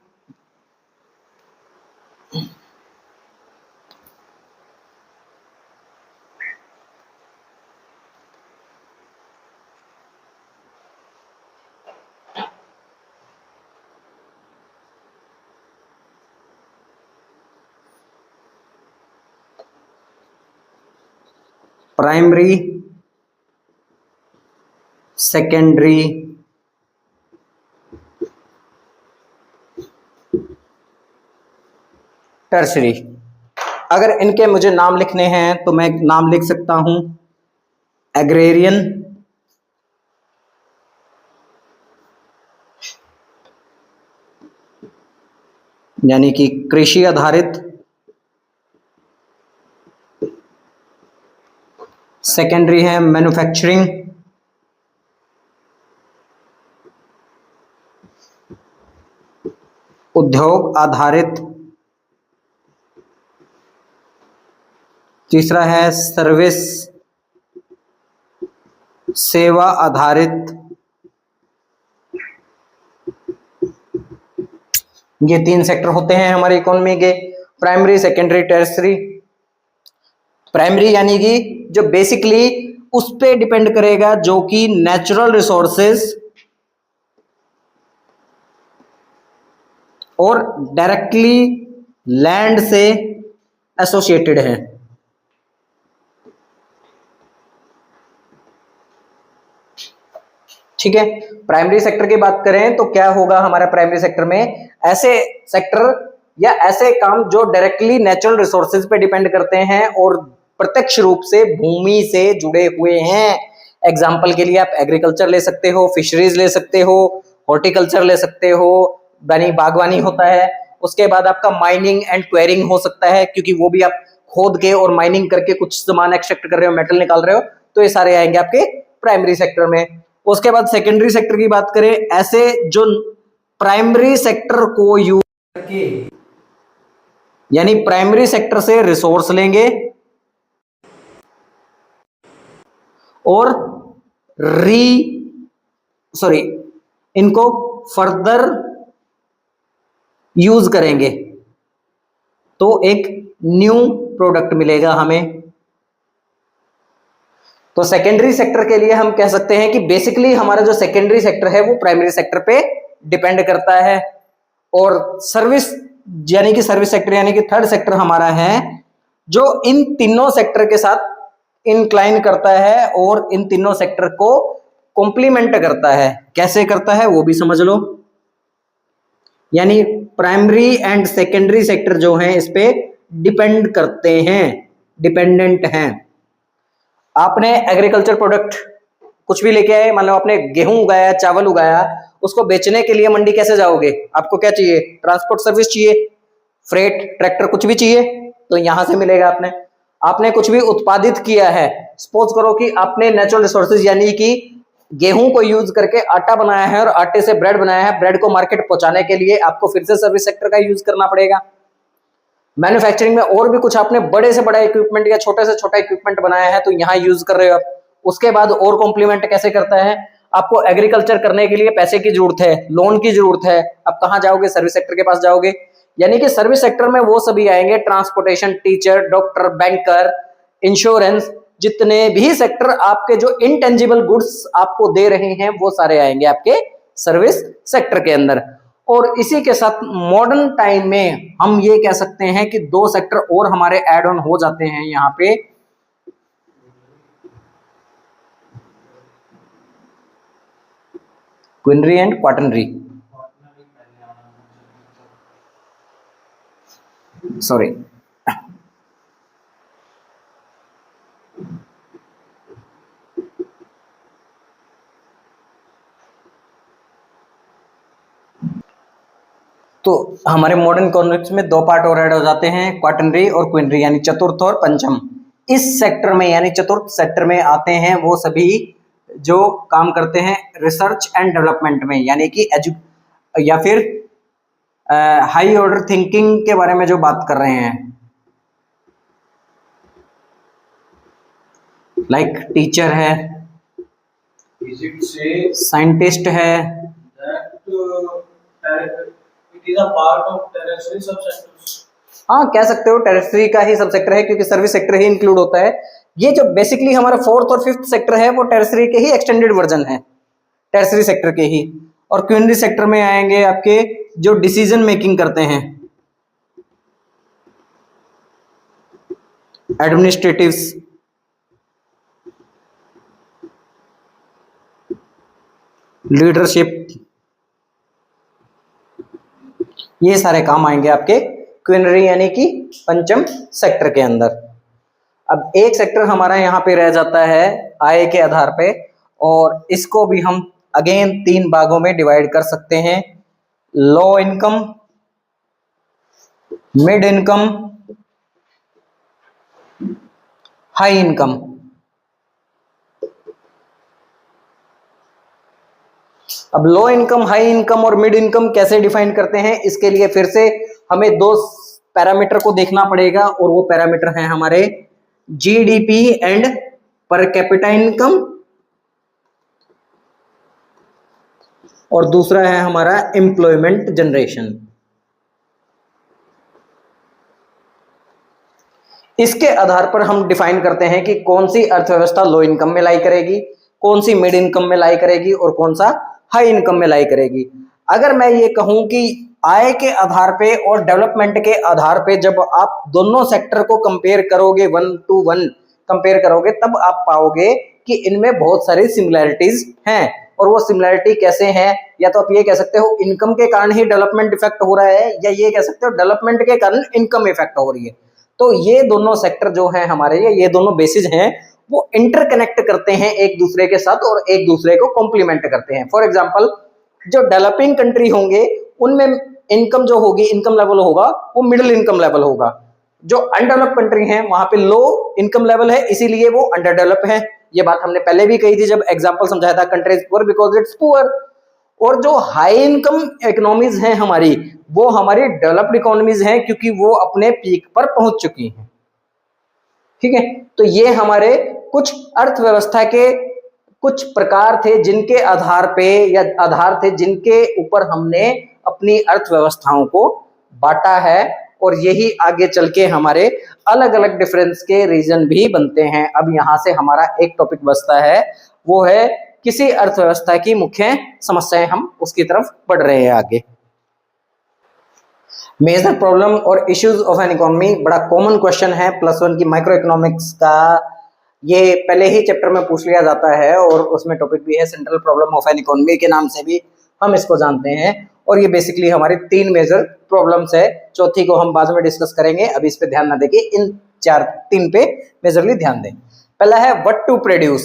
Primary, secondary, tertiary. अगर इनके मुझे नाम लिखने हैं तो मैं नाम लिख सकता हूं एग्रेरियन, यानी कि कृषि आधारित, सेकेंडरी है मैन्युफैक्चरिंग, उद्योग आधारित, तीसरा है सर्विस सेवा आधारित। ये 3 सेक्टर होते हैं हमारी इकोनॉमी के, प्राइमरी, सेकेंडरी, टर्सरी। प्राइमरी यानी कि जो बेसिकली उस पे डिपेंड करेगा जो कि नेचुरल रिसोर्सेज और डायरेक्टली लैंड से एसोसिएटेड है। ठीक है, प्राइमरी सेक्टर की बात करें तो क्या होगा हमारा प्राइमरी सेक्टर में, ऐसे सेक्टर या ऐसे काम जो डायरेक्टली नेचुरल रिसोर्सेज पे डिपेंड करते हैं और प्रत्यक्ष रूप से भूमि से जुड़े हुए हैं। एग्जाम्पल के लिए आप एग्रीकल्चर ले सकते हो, फिशरीज ले सकते हो, हॉर्टिकल्चर ले सकते हो, यानी बागवानी होता है। उसके बाद आपका माइनिंग एंड क्वेरिंग हो सकता है, क्योंकि वो भी आप खोद के और माइनिंग करके कुछ सामान एक्सट्रैक्ट कर रहे हो, मेटल निकाल रहे हो, तो ये सारे आएंगे आपके प्राइमरी सेक्टर में। उसके बाद सेकेंडरी सेक्टर की बात करें, ऐसे जो प्राइमरी सेक्टर को यूज करके यानी प्राइमरी सेक्टर से रिसोर्स लेंगे और इनको फर्दर यूज करेंगे तो एक न्यू प्रोडक्ट मिलेगा हमें। तो सेकेंडरी सेक्टर के लिए हम कह सकते हैं कि बेसिकली हमारा जो सेकेंडरी सेक्टर है वो प्राइमरी सेक्टर पे डिपेंड करता है, और सर्विस यानी कि सर्विस सेक्टर यानी कि थर्ड सेक्टर हमारा है जो इन तीनों सेक्टर के साथ इंक्लाइन करता है और इन तीनों सेक्टर को कॉम्प्लीमेंट करता है। कैसे करता है वो भी समझ लो, यानी प्राइमरी एंड सेकेंडरी सेक्टर जो है इस पे डिपेंड करते हैं, डिपेंडेंट हैं। आपने एग्रीकल्चर प्रोडक्ट कुछ भी लेके आए, मान लो आपने गेहूं उगाया, चावल उगाया, उसको बेचने के लिए मंडी कैसे जाओगे? आपको क्या चाहिए? ट्रांसपोर्ट सर्विस चाहिए, फ्रेट, ट्रैक्टर, कुछ भी चाहिए, तो यहां से मिलेगा। आपने कुछ भी उत्पादित किया है, सपोज करो कि आपने नेचुरल रिसोर्सेज यानी कि गेहूं को यूज करके आटा बनाया है और आटे से ब्रेड बनाया है, ब्रेड को मार्केट पहुंचाने के लिए आपको फिर से सर्विस सेक्टर का यूज करना पड़ेगा। मैन्युफैक्चरिंग में और भी कुछ आपने बड़े से बड़ा इक्विपमेंट या छोटे से छोटा इक्विपमेंट बनाया है, तो यहाँ यूज कर रहे हो आप। उसके बाद और कॉम्प्लीमेंट कैसे करता है? आपको एग्रीकल्चर करने के लिए पैसे की जरूरत है, लोन की जरूरत है, अब कहाँ जाओगे? सर्विस सेक्टर के पास जाओगे। यानी कि सर्विस सेक्टर में वो सभी आएंगे, transportation, teacher, doctor, banker, insurance, जितने भी सेक्टर आपके जो इनटेंजिबल गुड्स आपको दे रहे हैं वो सारे आएंगे आपके सर्विस सेक्टर के अंदर। और इसी के साथ मॉडर्न टाइम में हम ये कह सकते हैं कि दो सेक्टर और हमारे ऐड ऑन हो जाते हैं यहाँ पे, क्विनरी एंड क्वाटनरी, सॉरी। तो हमारे मॉडर्न इकोनॉमिक्स में दो पार्ट और ऐड हो जाते हैं, क्वाटनरी और क्विनरी, यानी चतुर्थ और पंचम। इस सेक्टर में यानी चतुर्थ सेक्टर में आते हैं वो सभी जो काम करते हैं रिसर्च एंड डेवलपमेंट में, यानी कि या फिर हाई ऑर्डर थिंकिंग के बारे में जो बात कर रहे हैं, लाइक टीचर है, साइंटिस्ट है, हाँ कह सकते हो टेरिटरी का ही सब सेक्टर है, क्योंकि सर्विस सेक्टर ही इंक्लूड होता है। ये जो बेसिकली हमारा फोर्थ और फिफ्थ सेक्टर है वो टेरिटरी के ही एक्सटेंडेड वर्जन है, टेरिटरी सेक्टर के ही। और क्विनरी सेक्टर में आएंगे आपके जो डिसीजन मेकिंग करते हैं, एडमिनिस्ट्रेटिव्स, लीडरशिप, ये सारे काम आएंगे आपके क्विनरी यानी कि पंचम सेक्टर के अंदर। अब एक सेक्टर हमारा यहाँ पे रह जाता है आय के आधार पे, और इसको भी हम अगेन 3 भागों में डिवाइड कर सकते हैं, low income, mid income, high income. अब लो इनकम, हाई इनकम और मिड इनकम कैसे डिफाइन करते हैं, इसके लिए फिर से हमें 2 पैरामीटर को देखना पड़ेगा, और वो पैरामीटर हैं हमारे GDP and per capita income, और दूसरा है हमारा एम्प्लॉयमेंट जनरेशन। इसके आधार पर हम डिफाइन करते हैं कि कौन सी अर्थव्यवस्था लो इनकम में लाई करेगी, कौन सी मिड इनकम में लाई करेगी और कौन सा हाई इनकम में लाई करेगी। अगर मैं ये कहूं कि आय के आधार पे और डेवलपमेंट के आधार पे जब आप दोनों सेक्टर को कंपेयर करोगे, 1 to 1 कंपेयर करोगे, तब आप पाओगे कि इनमें बहुत सारी सिमिलैरिटीज हैं। और वो सिमिलैरिटी कैसे हैं? या तो आप ये कह सकते हो इनकम के कारण ही डेवलपमेंट इफेक्ट हो रहा है, या ये कह सकते हो डेवलपमेंट के कारण इनकम इफेक्ट हो रही है। तो ये दोनों सेक्टर जो है हमारे, ये दोनों बेसिस हैं, वो इंटरकनेक्ट करते हैं एक दूसरे के साथ और एक दूसरे को कॉम्प्लीमेंट करते हैं। फॉर एग्जांपल, जो डेवलपिंग कंट्री होंगे उनमें इनकम जो होगी, इनकम लेवल होगा वो मिडिल इनकम लेवल होगा। जो अनडेवलप्ड कंट्री हैं वहां पे लो इनकम लेवल है, इसीलिए वो अंडर डेवलप है। ये बात हमने पहले भी कही थी जब एग्जांपल समझाया था, country is poor because it's poor. और जो हाई इनकम इकोनॉमीज हैं हमारी, वो हमारी डेवलप्ड इकोनॉमीज हैं, क्योंकि वो अपने पीक पर पहुंच चुकी हैं। ठीक है, तो ये हमारे कुछ अर्थव्यवस्था के कुछ प्रकार थे जिनके आधार पे, या आधार थे जिनके ऊपर हमने अपनी अर्थव्यवस्थाओं को बांटा है, और यही आगे चल के हमारे अलग अलग डिफरेंस के रीजन भी बनते हैं। अब यहां से हमारा एक टॉपिक बचता है, वो है किसी अर्थव्यवस्था की मुख्य समस्याएं। हम उसकी तरफ बढ़ रहे हैं आगे। मेजर प्रॉब्लम और इश्यूज ऑफ एन इकोनॉमी बड़ा कॉमन क्वेश्चन है +1 की माइक्रो इकोनॉमिक्स का। ये पहले ही चैप्टर में पूछ लिया जाता है, और उसमें टॉपिक भी है central problem of an economy के नाम से भी हम इसको जानते हैं। और ये बेसिकली हमारे 3 मेजर प्रॉब्लम्स है, चौथी को हम बाद में डिस्कस करेंगे, अभी इस पे ध्यान ना दें, इन 3 पे मेजरली ध्यान दें। पहला है व्हाट टू प्रोड्यूस,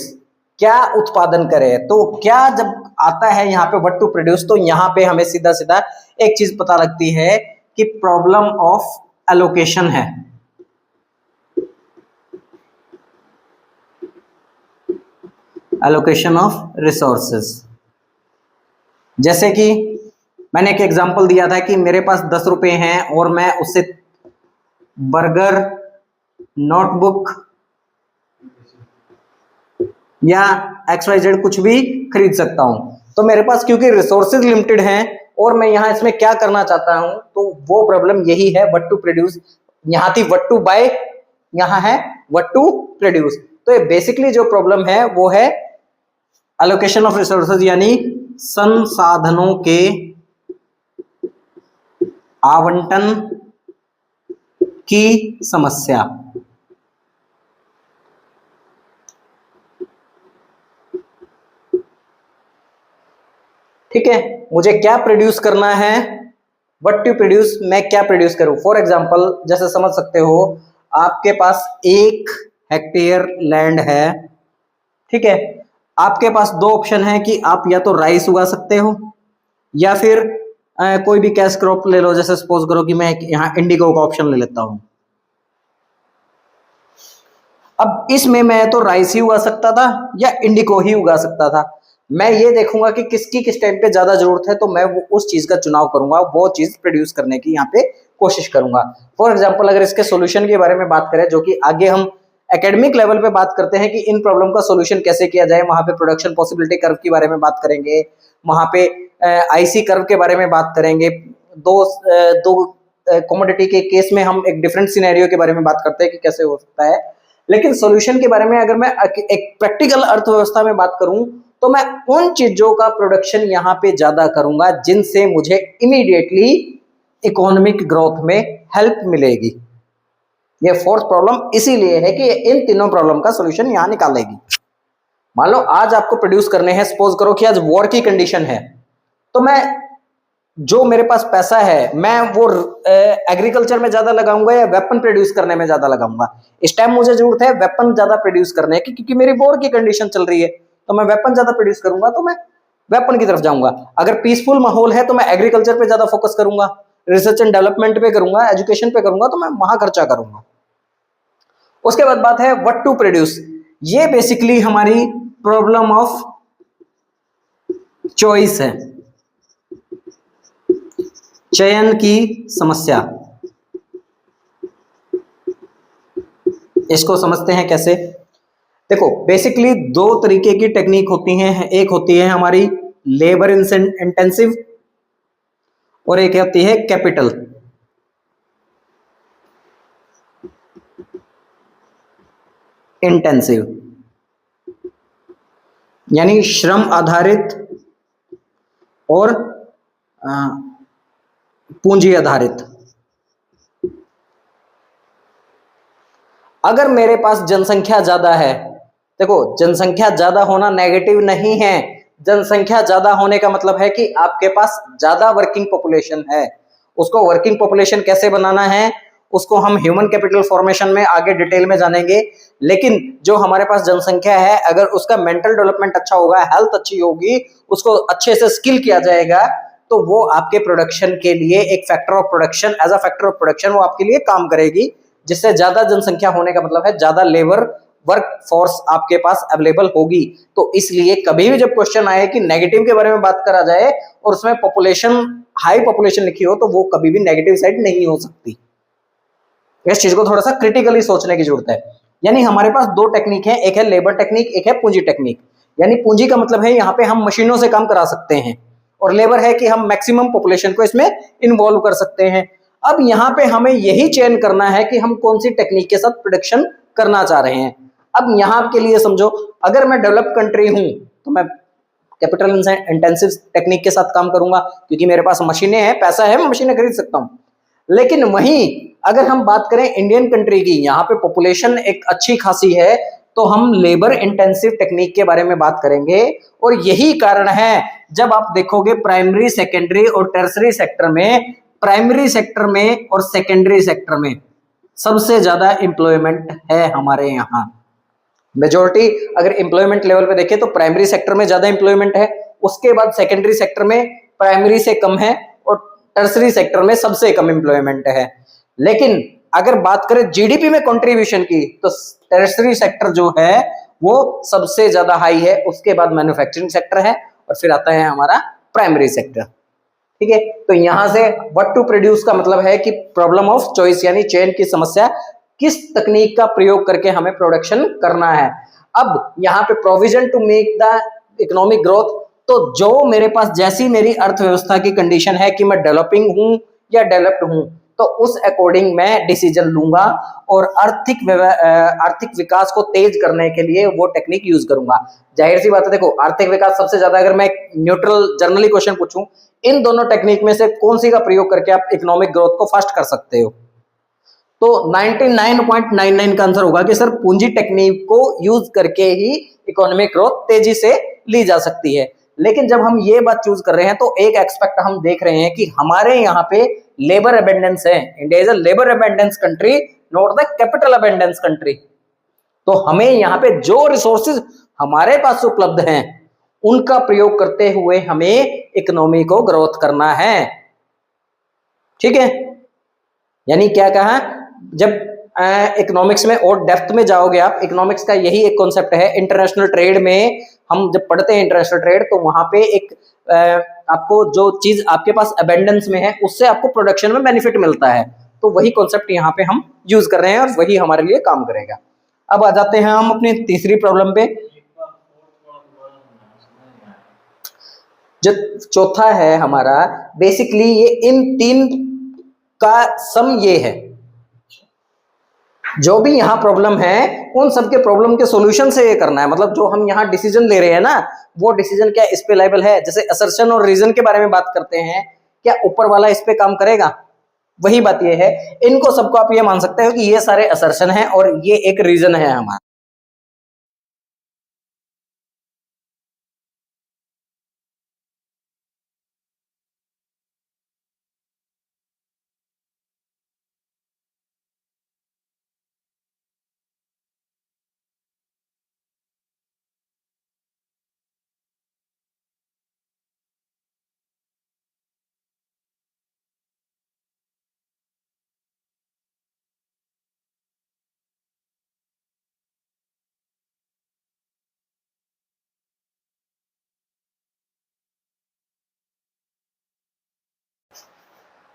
क्या उत्पादन करें। तो क्या जब आता है यहाँ पे व्हाट टू प्रोड्यूस, तो यहाँ पे हमें सीधा सीधा एक चीज पता लगती है कि प्रॉब्लम ऑफ एलोकेशन है। Allocation of resources. जैसे कि मैंने एक एग्जांपल दिया था कि मेरे पास 10 रुपए हैं और मैं उससे बर्गर, नोटबुक या XYZ कुछ भी खरीद सकता हूं। तो मेरे पास क्योंकि रिसोर्सेज लिमिटेड हैं और मैं यहां इसमें क्या करना चाहता हूं, तो वो प्रॉब्लम यही है व्हाट टू प्रोड्यूस। यहां थी व्हाट टू बाय, यहां है व्हाट टू प्रोड्यूस। तो ये बेसिकली जो प्रॉब्लम है वो है एलोकेशन ऑफ रिसोर्सेज, यानी संसाधनों के आवंटन की समस्या। ठीक है, मुझे क्या प्रोड्यूस करना है, व्हाट टू प्रोड्यूस, मैं क्या प्रोड्यूस करूं। फॉर एग्जांपल जैसे समझ सकते हो, आपके पास 1 हेक्टेयर लैंड है, ठीक है। आपके पास 2 ऑप्शन है कि आप या तो राइस उगा सकते हो या फिर कोई भी कैश क्रॉप ले लो। जैसे सपोज करो कि मैं यहाँ इंडिगो का ऑप्शन ले लेता हूं। अब इसमें मैं तो राइस ही उगा सकता था या इंडिगो ही उगा सकता था। मैं ये देखूंगा कि किसकी किस टाइम पे ज्यादा जरूरत है, तो मैं वो उस चीज का चुनाव करूंगा, वो चीज प्रोड्यूस करने की यहाँ पे कोशिश करूंगा। फॉर एग्जाम्पल अगर इसके सोल्यूशन के बारे में बात करें, जो कि आगे हम एकेडमिक लेवल पे बात करते हैं कि इन प्रॉब्लम का सोल्यूशन कैसे किया जाए, वहां पे प्रोडक्शन पॉसिबिलिटी कर्व के बारे में बात करेंगे, वहां पे आईसी कर्व के बारे में बात करेंगे। दो कमोडिटी के केस में हम एक डिफरेंट सिनेरियो के बारे में बात करते हैं कि कैसे हो सकता है। लेकिन सॉल्यूशन के बारे में अगर मैं एक प्रैक्टिकल अर्थव्यवस्था में बात करूं, तो मैं उन चीजों का प्रोडक्शन यहाँ पे ज्यादा करूंगा जिनसे मुझे इमीडिएटली इकोनॉमिक ग्रोथ में हेल्प मिलेगी। ये फोर्थ प्रॉब्लम इसीलिए है कि इन तीनों प्रॉब्लम का सॉल्यूशन यहाँ निकालेगी। मान लो आज आपको प्रोड्यूस करने हैं, सपोज करो कि आज वॉर की कंडीशन है, तो मैं जो मेरे पास पैसा है मैं वो एग्रीकल्चर में ज्यादा लगाऊंगा या वेपन प्रोड्यूस करने में ज्यादा लगाऊंगा। इस टाइम मुझे जरूरत है वेपन ज्यादा प्रोड्यूस करने की, क्योंकि मेरी वॉर की कंडीशन चल रही है, तो मैं वेपन ज्यादा प्रोड्यूस करूंगा, तो मैं वेपन की तरफ जाऊंगा। अगर पीसफुल माहौल है तो मैं एग्रीकल्चर पे ज्यादा फोकस करूंगा, रिसर्च एंड डेवलपमेंट पे करूंगा, एजुकेशन पे करूंगा, तो मैं वहां खर्चा करूंगा। उसके बाद बात है व्हाट टू प्रोड्यूस। ये बेसिकली हमारी प्रॉब्लम ऑफ चॉइस है, चयन की समस्या। इसको समझते हैं कैसे। देखो बेसिकली 2 तरीके की टेक्निक होती हैं, एक होती है हमारी लेबर इंटेंसिव और एक होती है कैपिटल इंटेंसिव, यानी श्रम आधारित और पूंजी आधारित। अगर मेरे पास जनसंख्या ज्यादा है, देखो जनसंख्या ज्यादा होना नेगेटिव नहीं है। जनसंख्या ज्यादा होने का मतलब है कि आपके पास ज्यादा वर्किंग पॉपुलेशन है। उसको वर्किंग पॉपुलेशन कैसे बनाना है, उसको हम ह्यूमन कैपिटल फॉर्मेशन में आगे डिटेल में जानेंगे। लेकिन जो हमारे पास जनसंख्या है, अगर उसका मेंटल डेवलपमेंट अच्छा होगा, हेल्थ अच्छी होगी, उसको अच्छे से स्किल किया जाएगा, तो वो आपके प्रोडक्शन के लिए एक factor of production, as a factor of production वो आपके लिए काम करेगी। जिससे ज्यादा जनसंख्या होने का मतलब है ज्यादा लेबर वर्क फोर्स आपके पास अवेलेबल होगी। तो इसलिए कभी भी जब क्वेश्चन आए कि नेगेटिव के बारे में बात करा जाए और उसमें पॉपुलेशन, हाई पॉपुलेशन लिखी हो, तो वो कभी भी नेगेटिव साइड नहीं हो सकती। इस चीज को थोड़ा सा क्रिटिकली सोचने की जरूरत है। यानी हमारे पास 2 टेक्निक है, एक है लेबर टेक्निक, एक है पूंजी टेक्निक। यानी पूंजी का मतलब है यहाँ पे हम मशीनों से काम करा सकते हैं, और लेबर है कि हम मैक्सिमम पॉपुलेशन को इसमें इन्वॉल्व कर सकते हैं। अब यहाँ पे हमें यही चयन करना है कि हम कौन सी टेक्निक के साथ प्रोडक्शन करना चाह रहे हैं। अब यहाँ के लिए समझो, अगर मैं डेवलप कंट्री हूं तो मैं कैपिटल इंटेंसिव टेक्निक के साथ काम करूंगा, क्योंकि मेरे पास मशीनें हैं, पैसा है, मैं मशीनें खरीद सकता हूं। लेकिन वहीं अगर हम बात करें इंडियन कंट्री की, यहाँ पे पॉपुलेशन एक अच्छी खासी है, तो हम लेबर इंटेंसिव टेक्निक के बारे में बात करेंगे। और यही कारण है जब आप देखोगे प्राइमरी, सेकेंडरी और टर्सरी सेक्टर में, प्राइमरी सेक्टर में और सेकेंडरी सेक्टर में सबसे ज्यादा एम्प्लॉयमेंट है हमारे यहाँ। मेजोरिटी अगर एम्प्लॉयमेंट लेवल पे देखें तो प्राइमरी सेक्टर में ज्यादा एम्प्लॉयमेंट है, उसके बाद सेकेंडरी सेक्टर में प्राइमरी से कम है, और टर्सरी सेक्टर में सबसे कम एम्प्लॉयमेंट है। लेकिन अगर बात करें जीडीपी में कंट्रीब्यूशन की तो टर्सरी सेक्टर जो है वो सबसे ज्यादा हाई है, उसके बाद मैन्युफैक्चरिंग सेक्टर है, और फिर आता है हमारा प्राइमरी सेक्टर। ठीक है, तो यहां से व्हाट टू प्रोड्यूस का मतलब है कि प्रॉब्लम ऑफ चॉइस यानी चयन की समस्या, किस तकनीक का प्रयोग करके हमें प्रोडक्शन करना है। अब यहाँ पे provision to make the economic growth, तो जो मेरे पास जैसी मेरी अर्थव्यवस्था की कंडीशन है कि मैं डेवलपिंग हूं या डेवलप्ड हूं, तो उस अकॉर्डिंग मैं डिसीजन लूंगा और आर्थिक विकास को तेज करने के लिए वो टेक्निक यूज करूंगा। जाहिर सी बात है, देखो आर्थिक विकास सबसे ज्यादा, अगर मैं न्यूट्रल जनरली क्वेश्चन पूछूं, इन दोनों टेक्निक में से कौन सी का प्रयोग करके आप इकोनॉमिक ग्रोथ को फास्ट कर सकते हो, तो 99.99 का आंसर होगा कि सर पूंजी टेक्निक को यूज करके ही इकोनॉमिक ग्रोथ तेजी से ली जा सकती है। लेकिन जब हम ये बात चूज कर रहे हैं तो एक एक्सपेक्ट हम देख रहे हैं कि हमारे यहाँ पे लेबर अबेंडेंस है। India is a labour abundance country, not the capital abundance country. तो हमें यहाँ पे जो रिसोर्सेज हमारे पास उपलब्ध हैं उनका प्रयोग करते हुए हमें इकोनॉमी को ग्रोथ करना है। ठीक है, यानी क्या कहा, जब इकोनॉमिक्स में और डेप्थ में जाओगे आप, इकोनॉमिक्स का यही एक कॉन्सेप्ट है। इंटरनेशनल ट्रेड में हम जब पढ़ते हैं इंटरनेशनल ट्रेड, तो वहां पे एक आपको जो चीज आपके पास अबेंडेंस में है उससे आपको प्रोडक्शन में बेनिफिट मिलता है। तो वही कॉन्सेप्ट यहाँ पे हम यूज कर रहे हैं और वही हमारे लिए काम करेगा। अब आ जाते हैं हम अपनी तीसरी प्रॉब्लम पे। जो चौथा है हमारा, बेसिकली ये इन तीन का सम ये है, जो भी यहाँ प्रॉब्लम है उन सबके प्रॉब्लम के सॉल्यूशन से ये करना है। मतलब जो हम यहाँ डिसीजन ले रहे हैं ना, वो डिसीजन क्या इस पे लायबल है। जैसे असर्शन और रीजन के बारे में बात करते हैं, क्या ऊपर वाला इस पे काम करेगा, वही बात ये है। इनको सबको आप ये मान सकते हो कि ये सारे असर्शन है और ये एक रीजन है हमारा।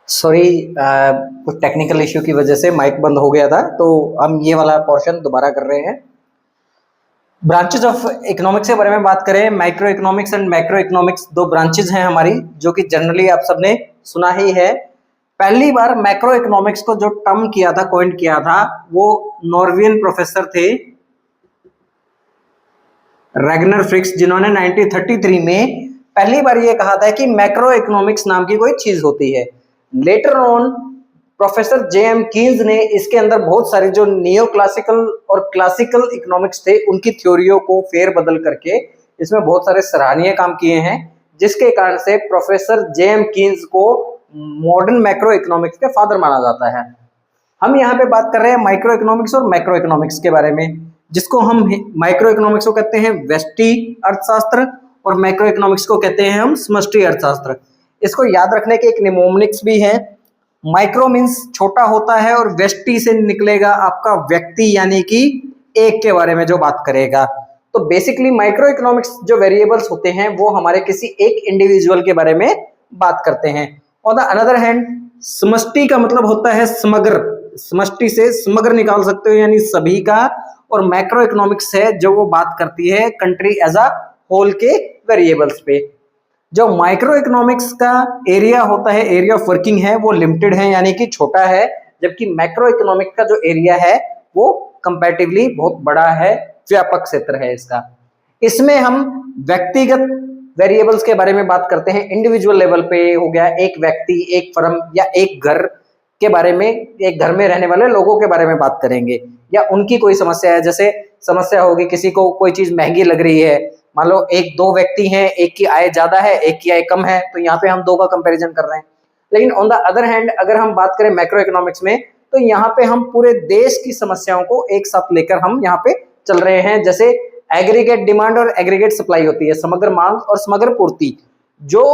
सॉरी, कुछ टेक्निकल इश्यू की वजह से माइक बंद हो गया था, तो हम ये वाला पोर्शन दोबारा कर रहे हैं। ब्रांचेज ऑफ इकोनॉमिक्स के बारे में बात करें, micro economics and macro economics दो ब्रांचेज हैं हमारी, जो कि जनरली आप सबने सुना ही है। पहली बार मैक्रो इकोनॉमिक्स को जो टर्म किया था, कॉइन किया था, वो नॉर्वेजियन प्रोफेसर थे रैगनर फ्रिक्स, जिन्होंने 1933 में पहली बार ये कहा था कि मैक्रो इकोनॉमिक्स नाम की कोई चीज होती है। Later on professor JM Keynes ने इसके अंदर बहुत सारे जो नियो क्लासिकल और क्लासिकल इकोनॉमिक्स थे उनकी थ्योरियों को फेर बदल करके इसमें बहुत सारे सराहनीय काम किए हैं, जिसके कारण से प्रोफेसर जेएम कीन्स को मॉडर्न मैक्रो इकोनॉमिक्स के फादर माना जाता है। हम यहाँ पे बात कर रहे हैं माइक्रो इकोनॉमिक्स और मैक्रो इकोनॉमिक्स के बारे में, जिसको हम माइक्रो इकोनॉमिक्स को कहते हैं व्यष्टि अर्थशास्त्र और मैक्रो इकोनॉमिक्स को कहते हैं हम समष्टि अर्थशास्त्र। इसको याद रखने के एक निमोनिक्स भी है। माइक्रो मीन्स छोटा होता है और व्यष्टि से निकलेगा आपका व्यक्ति, यानी कि एक के बारे में जो बात करेगा। तो बेसिकली माइक्रो इकोनॉमिक्स जो वेरिएबल्स होते हैं वो हमारे किसी एक इंडिविजुअल के बारे में बात करते हैं। ऑन द अनदर हैंड समष्टि का मतलब होता है समग्र, समष्टि से समग्र निकाल सकते हो यानी सभी का। और मैक्रो इकोनॉमिक्स है जो वो बात करती है कंट्री एज अ होल के वेरिएबल्स पे। जो माइक्रो इकोनॉमिक्स का एरिया होता है, एरिया ऑफ वर्किंग है, वो लिमिटेड है यानी कि छोटा है, जबकि मैक्रो इकोनॉमिक का जो एरिया है वो कंपैरेटिवली बहुत बड़ा है, व्यापक क्षेत्र है इसका। इसमें हम व्यक्तिगत वेरिएबल्स के बारे में बात करते हैं, इंडिविजुअल लेवल पे हो गया, एक व्यक्ति, एक फर्म या एक घर के बारे में, एक घर में रहने वाले लोगों के बारे में बात करेंगे, या उनकी कोई समस्या है। जैसे समस्या होगी किसी को कोई चीज महंगी लग रही है, मान लो एक दो व्यक्ति हैं, एक की आय ज्यादा है एक की आय कम है, तो यहाँ पे हम दो का कंपैरिजन कर रहे हैं। लेकिन ऑन द अदर हैंड अगर हम बात करें मैक्रो इकोनॉमिक्स में, तो यहाँ पे हम पूरे देश की समस्याओं को एक साथ लेकर हम यहाँ पे चल रहे हैं, जैसे एग्रीगेट डिमांड और एग्रीगेट सप्लाई होती है, समग्र मांग और समग्र पूर्ति। जो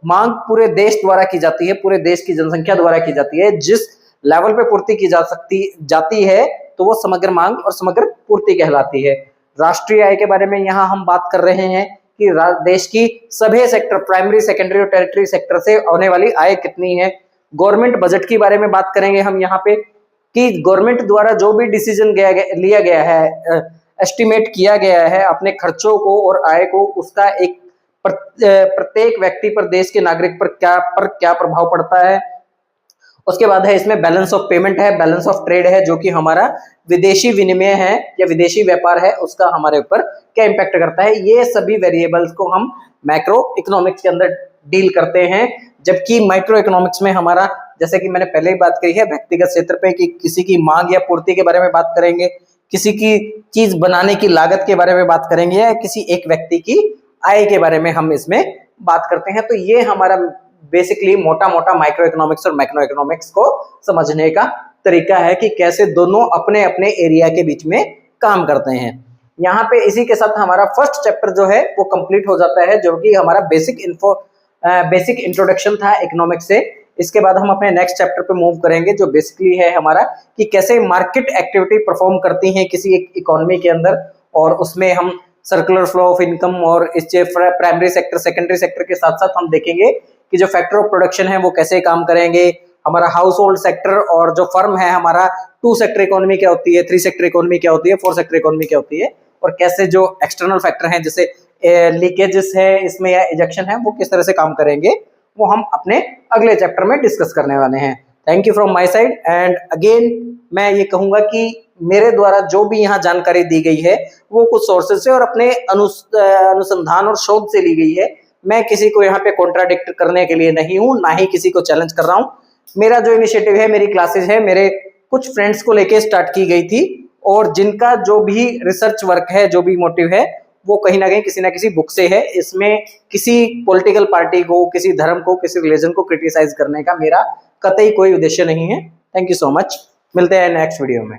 मांग पूरे देश द्वारा की जाती है, पूरे देश की जनसंख्या द्वारा की जाती है, जिस लेवल पे पूर्ति की जाती है तो वो समग्र मांग और समग्र पूर्ति कहलाती है। राष्ट्रीय आय के बारे में यहाँ हम बात कर रहे हैं कि देश की सभी सेक्टर, प्राइमरी, सेकेंडरी और टेरिटरी सेक्टर से होने वाली आय कितनी है। गवर्नमेंट बजट की बारे में बात करेंगे हम यहाँ पे कि गवर्नमेंट द्वारा जो भी डिसीजन लिया गया है, एस्टिमेट किया गया है अपने खर्चों को और आय को, उसका एक प्रत्येक व्यक्ति पर, देश के नागरिक पर क्या प्रभाव पड़ता है। उसके बाद है इसमें बैलेंस ऑफ पेमेंट है, बैलेंस ऑफ ट्रेड है, जो कि हमारा विदेशी विनिमय है या विदेशी व्यापार है, उसका हमारे ऊपर क्या इम्पैक्ट करता है। ये सभी वेरिएबल्स को हम मैक्रो इकोनॉमिक्स के अंदर डील करते हैं, जबकि माइक्रो इकोनॉमिक्स में हमारा, जैसे कि मैंने पहले ही बात कही है, व्यक्तिगत क्षेत्र पे कि किसी की मांग या पूर्ति के बारे में बात करेंगे, किसी की चीज बनाने की लागत के बारे में बात करेंगे, या किसी एक व्यक्ति की आय के बारे में हम इसमें बात करते हैं। तो ये हमारा बेसिकली मोटा मोटा माइक्रो इकोनॉमिक्स और मैक्रो इकोनॉमिक्स को समझने का तरीका है कि कैसे दोनों अपने अपने एरिया के बीच में काम करते हैं। यहाँ पे इसी के साथ हमारा फर्स्ट चैप्टर जो है वो कंप्लीट हो जाता है, जो कि हमारा बेसिक इंट्रोडक्शन था इकोनॉमिक्स से। इसके बाद हम अपने नेक्स्ट चैप्टर पे मूव करेंगे, जो बेसिकली है हमारा कि कैसे मार्केट एक्टिविटी परफॉर्म करती है किसी एक इकोनॉमी के अंदर, और उसमें हम सर्कुलर फ्लो ऑफ इनकम और इस प्राइमरी सेक्टर, सेकेंडरी सेक्टर के साथ साथ हम देखेंगे कि जो फैक्टर ऑफ प्रोडक्शन है वो कैसे काम करेंगे। हमारा हाउस होल्ड सेक्टर और जो फर्म है हमारा 2 सेक्टर इकोनॉमी क्या होती है, 3 सेक्टर इकोनॉमी क्या होती है, 4 सेक्टर इकोनॉमी क्या होती है, और कैसे जो एक्सटर्नल फैक्टर हैं जैसे लीकेजेस है इसमें या इजेक्शन है वो किस तरह से काम करेंगे, वो हम अपने अगले चैप्टर में डिस्कस करने वाले हैं। Thank you from my side. And again मैं ये कहूंगा कि मेरे द्वारा जो भी यहाँ जानकारी दी गई है वो कुछ सोर्सेज से और अपने अनुसंधान और शोध से ली गई है। मैं किसी को यहाँ पे कॉन्ट्राडिक्ट करने के लिए नहीं हूँ, ना ही किसी को चैलेंज कर रहा हूँ। मेरा जो इनिशिएटिव है, मेरी क्लासेज है, मेरे कुछ फ्रेंड्स को लेके स्टार्ट की गई थी, और जिनका जो भी रिसर्च वर्क है, जो भी मोटिव है, वो कहीं ना कहीं किसी ना किसी बुक से है। इसमें किसी पॉलिटिकल पार्टी को, किसी धर्म को, किसी रिलीजन को क्रिटिसाइज करने का मेरा कतई कोई उद्देश्य नहीं है। Thank you so much. मिलते हैं नेक्स्ट वीडियो में।